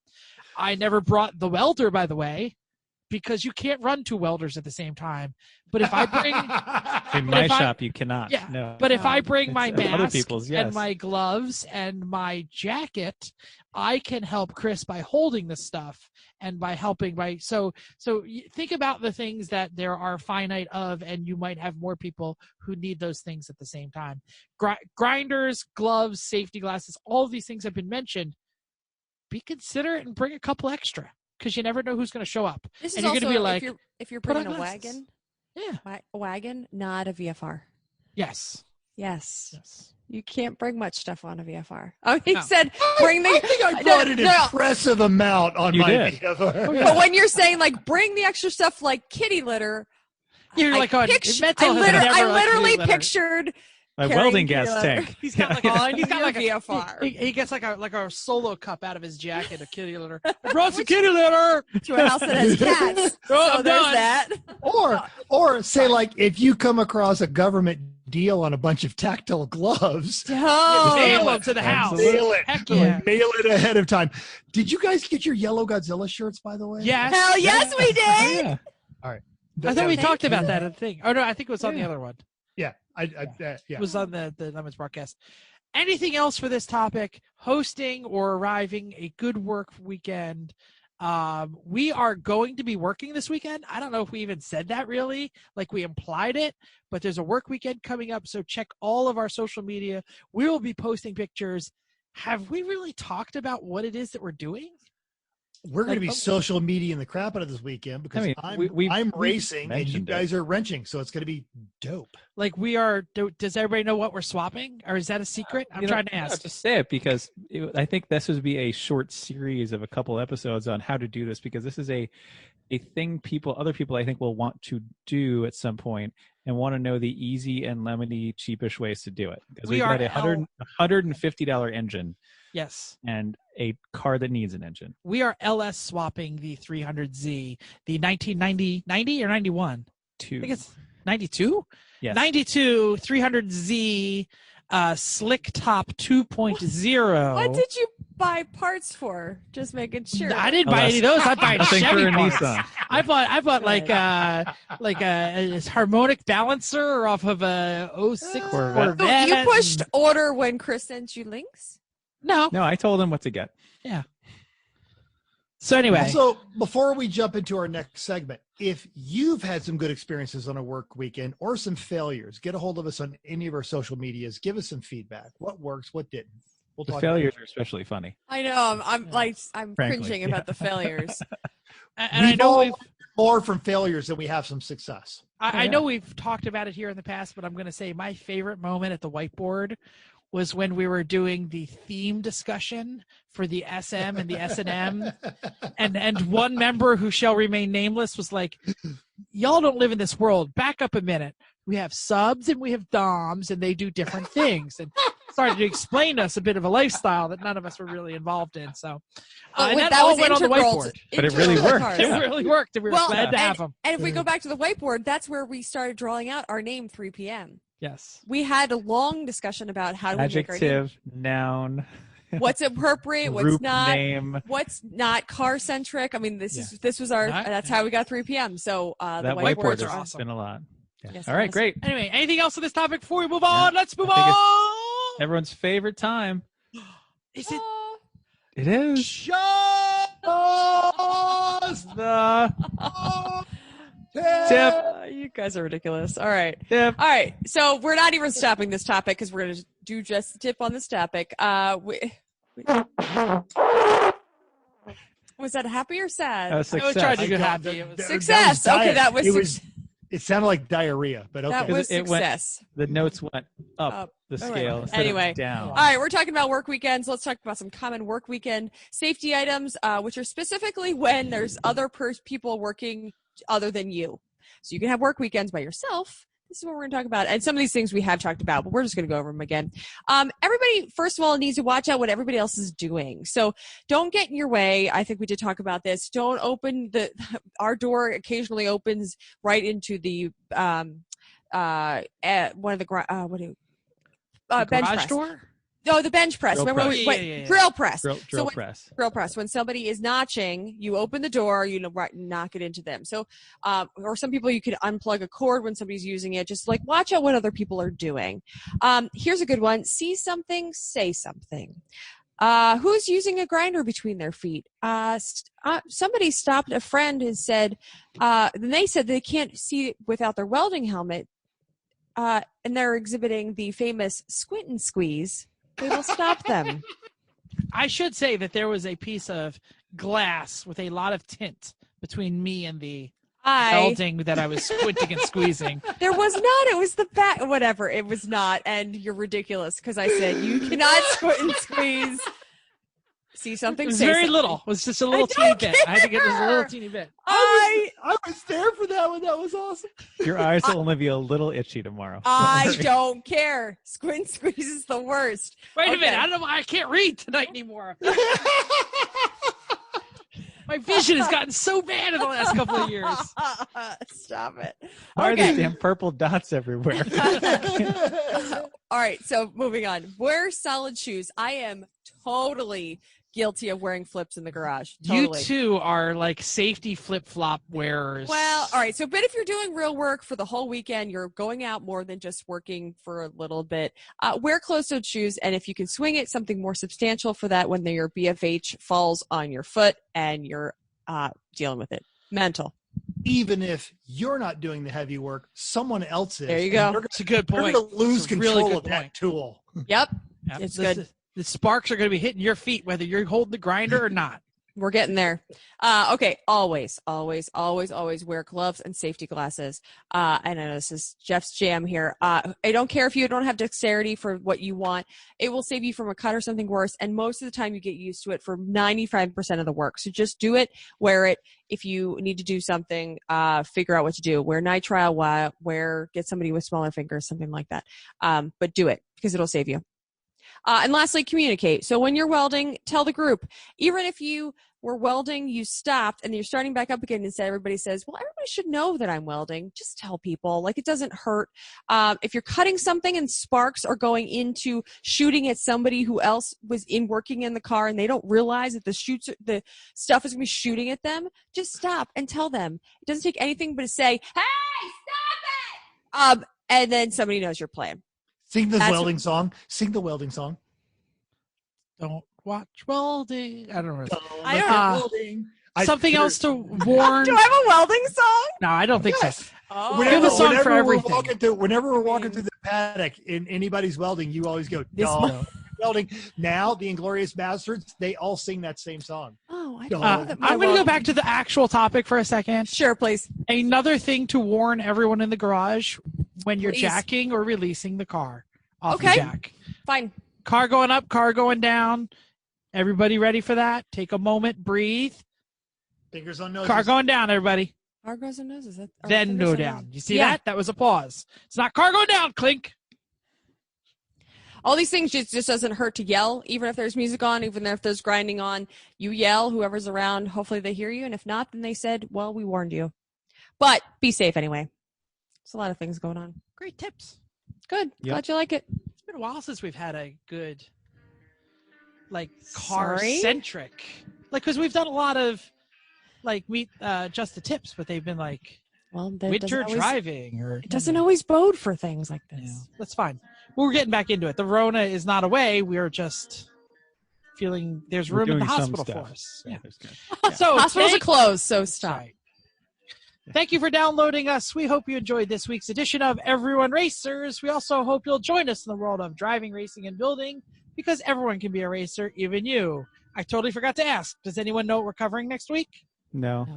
I never brought the welder, by the way, because you can't run 2 welders at the same time. But if I bring In my shop, you cannot. Yeah, No. but if I bring my It's other mask people's, yes. and my gloves and my jacket, I can help Chris by holding the stuff and by helping by so think about the things that there are finite of, and you might have more people who need those things at the same time. Grinders, gloves, safety glasses, all of these things have been mentioned. Be considerate and bring a couple extra, because you never know who's going to show up. This and is you're also going to be like, if you're put on bringing a glasses. wagon. Yeah. A wagon, not a VFR. Yes. Yes. Yes. You can't bring much stuff on a VFR. Oh, he No. said bring the. I think I brought an impressive amount on You my did. VFR. Oh, yeah. But when you're saying like bring the extra stuff like kitty litter, You're like on mental has I never literally litter. pictured My carrying welding kitty gas litter. tank. He's got like on he's got your like a VFR. he gets like a solo cup out of his jacket of kitty litter. I brought some kitty litter. to a house that has cats. Oh, So I'm there's done. that. Or say like if you come across a government deal on a bunch of tactile gloves, Oh, Mail them to the house. Absolutely. mail it. Heck yeah. Mail it ahead of time. Did you guys get your yellow Godzilla shirts, by the way? Yes. hell yes, we did. Yeah. I thought we Thank talked about you. that at the thing. Oh no, I think it was on the Yeah. other one. Yeah. It Yeah. was on the Lemons broadcast. Anything else for this topic? Hosting or arriving a good work weekend. We are going to be working this weekend. I don't know if we even said that really, like we implied it, but there's a work weekend coming up. So check all of our social media. We will be posting pictures. Have we really talked about what it is that we're doing? We're going to be Like, social media in the crap out of this weekend because I mean, we've I'm racing and you mentioned it. guys are wrenching. So it's going to be dope. Like we are, does everybody know what we're swapping? Or is that a secret? I'm You know, trying to ask. Just say it because I think this would be a short series of a couple episodes on how to do this, because this is a thing other people I think will want to do at some point and want to know the easy and lemony cheapish ways to do it. Because We we've are got a $150 engine Yes. and a car that needs an engine. We are LS swapping the 300Z, the 1990 or 91? I think it's 92? Yes. 92 300Z slick top 2.0. What did you buy parts for? Just making sure. I didn't buy any of those. I bought Nothing Chevy for a parts. Nissan. I bought like a harmonic balancer off of a 06 Corvette. Corvette. You pushed order when Chris sent you links? No. No, I told him what to get. So anyway, Also, before we jump into our next segment, if you've had some good experiences on a work weekend or some failures, get a hold of us on any of our social medias. Give us some feedback. What works, what didn't. We'll The talk failures about are especially funny. I know. I'm Frankly, cringing yeah. about the failures. and I know we've more from failures than we have some success. I Yeah. know we've talked about it here in the past, but I'm going to say my favorite moment at the whiteboard was when we were doing the theme discussion for the SM and the S&M, and one member who shall remain nameless was like, y'all don't live in this world. Back up a minute. We have subs and we have doms, and they do different things. And started to explain to us a bit of a lifestyle that none of us were really involved in. So But and that that all was went on the integral whiteboard. But it really integral to worked. cars. It really worked, and we were Well, glad to have them. And if we go back to the whiteboard, that's where we started drawing out our name 3 p.m. Yes. We had a long discussion about how do we make our name. Adjective, noun, What's appropriate, what's group not, name. what's not car centric. I mean, this was our Right. that's how we got 3 p.m. So the That whiteboards whiteboard are has awesome. been a lot. Yeah. Yes, All right, yes. great. Anyway, anything else on this topic before we move on? Let's move I think on. Everyone's favorite time. Is it Oh, It is just the tip. you guys are ridiculous. All right. Tip. All right. So we're not even stopping this topic because we're going to do just the tip on this topic. Was that happy or sad? That was I was trying to success. do happy. It was Success. Okay, that was It sounded like diarrhea, but okay. that was It went- success. The notes went up Up. the All right. scale instead Anyway. of down. All right, we're talking about work weekends. Let's talk about some common work weekend safety items, which are specifically when there's other people working other than you. So you can have work weekends by yourself. This is what we're going to talk about. And some of these things we have talked about, but we're just going to go over them again. Everybody, first of all, needs to watch out what everybody else is doing. So don't get in your way. I think we did talk about this. Don't open our door occasionally opens right into the one of the bench garage press. door? Oh, the bench press. Drill Remember press. drill press. Drill when, press. Drill press. When somebody is notching, you open the door, knock it into them. So, or some people, you could unplug a cord when somebody's using it. Just like watch out what other people are doing. Here's a good one. See something, say something. Who's using a grinder between their feet? Somebody stopped a friend and said, and they said they can't see without their welding helmet, and they're exhibiting the famous squint and squeeze. They will stop them. I should say that there was a piece of glass with a lot of tint between me and the welding that I was squinting and squeezing. There was not. It was the back. Whatever. It was not. And you're ridiculous because I said you cannot squint and squeeze. See something? It was say very something. little. It was just a little teeny bit. I had to get this little teeny bit. I was there for that one. That was awesome. Your eyes will only be a little itchy tomorrow. I don't care. Squint and squeeze is the worst. Wait a minute. I don't know. I can't read tonight anymore. My vision has gotten so bad in the last couple of years. Stop it. Why are these damn purple dots everywhere? All right, so moving on. Wear solid shoes. I am totally guilty of wearing flips in the garage. Totally. You two are like safety flip-flop wearers. Well, all right. So, but if you're doing real work for the whole weekend, you're going out more than just working for a little bit, wear closed-toed shoes. And if you can swing it, something more substantial for that when your BFH falls on your foot and you're dealing with it. Mental. Even if you're not doing the heavy work, someone else is. There you go. It's a good point. You're going to lose It's a control really good of that point. tool. Yep. Yep. It's good. The sparks are going to be hitting your feet whether you're holding the grinder or not. We're getting there. Okay. Always wear gloves and safety glasses. I know this is Jeff's jam here. I don't care if you don't have dexterity for what you want. It will save you from a cut or something worse. And most of the time you get used to it for 95% of the work. So just do it, wear it. If you need to do something, figure out what to do. Wear nitrile, get somebody with smaller fingers, something like that. But do it because it'll save you. And lastly, communicate. So when you're welding, tell the group. Even if you were welding, you stopped, and you're starting back up again, and everybody says, well, everybody should know that I'm welding. Just tell people. Like, it doesn't hurt. If you're cutting something and sparks are going into shooting at somebody who else was working in the car and they don't realize that the stuff is going to be shooting at them, just stop and tell them. It doesn't take anything but to say, hey, stop it! And then somebody knows you're playing. Sing the welding song. Sing the welding song. Don't watch welding. I don't know. I don't know. Welding. Something else to warn. Do I have a welding song? No, I don't think Yes. so. Oh. We have a song for everything. Whenever we're walking through the paddock in anybody's welding, you always go, This "Dog." Welding. Now, the Inglorious Bastards, they all sing that same song. Oh, I Dog. don't know. I'm going to go back to the actual topic for a second. Sure, please. Another thing to warn everyone in the garage when you're Please. jacking or releasing the car off Okay. the jack. Fine. Car going up, car going down. Everybody ready for that? Take a moment, breathe. Fingers on noses. Car going down, everybody. Car goes and noses. Then go down. You see Yeah. that? That was a pause. It's not car going down, clink. All these things just doesn't hurt to yell, even if there's music on, even if there's grinding on. You yell, whoever's around, hopefully they hear you. And if not, then they said, well, we warned you. But be safe anyway. There's a lot of things going on. Great tips. Good. Yep. Glad you like it. It's been a while since we've had a good, like, Sorry? car-centric. Like, because we've done a lot of, like, meet just the tips, but they've been, like, Well, that winter doesn't always, driving. Or it doesn't always bode for things like this. Yeah, that's fine. We're getting back into it. The Rona is not away. We are just feeling there's We're room in the doing some hospital stuff. for us. Yeah, Yeah. that's good. So Hospitals are thank- closed, so stop. Right. Thank you for downloading us. We hope you enjoyed this week's edition of Everyone Racers. We also hope you'll join us in the world of driving, racing, and building, because everyone can be a racer, even you. I totally forgot to ask. Does anyone know what we're covering next week? No.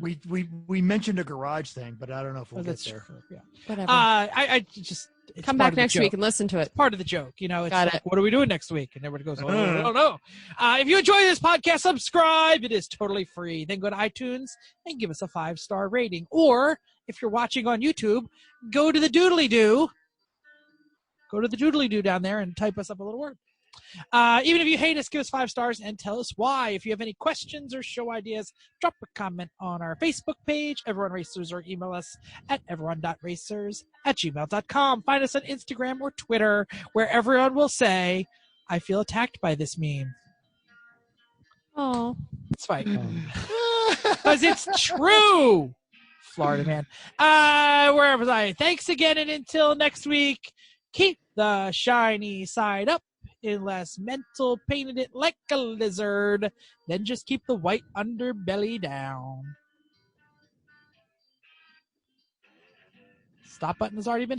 We mentioned a garage thing, but I don't know if we'll get That's there. true. Yeah. Whatever. I just it's Come part back of the next joke. week and listen to it. Part of the joke, you know. It's Got like, it. what are we doing next week? And everybody goes, oh, I don't know. If you enjoy this podcast, subscribe. It is totally free. Then go to iTunes and give us a 5-star rating. Or if you're watching on YouTube, go to the doodly-doo. Go to the doodly-doo down there and type us up a little word. Even if you hate us, give us 5 stars and tell us why. If you have any questions or show ideas, drop a comment on our Facebook page, Everyone Racers, or email us at everyone.racers@gmail.com. Find us on Instagram or Twitter, where everyone will say, I feel attacked by this meme. Oh. It's fine. Because it's true. Florida man. Where was I? Thanks again, and until next week, keep the shiny side up unless mental painted it like a lizard. Then just keep the white underbelly down. Stop button has already been hit.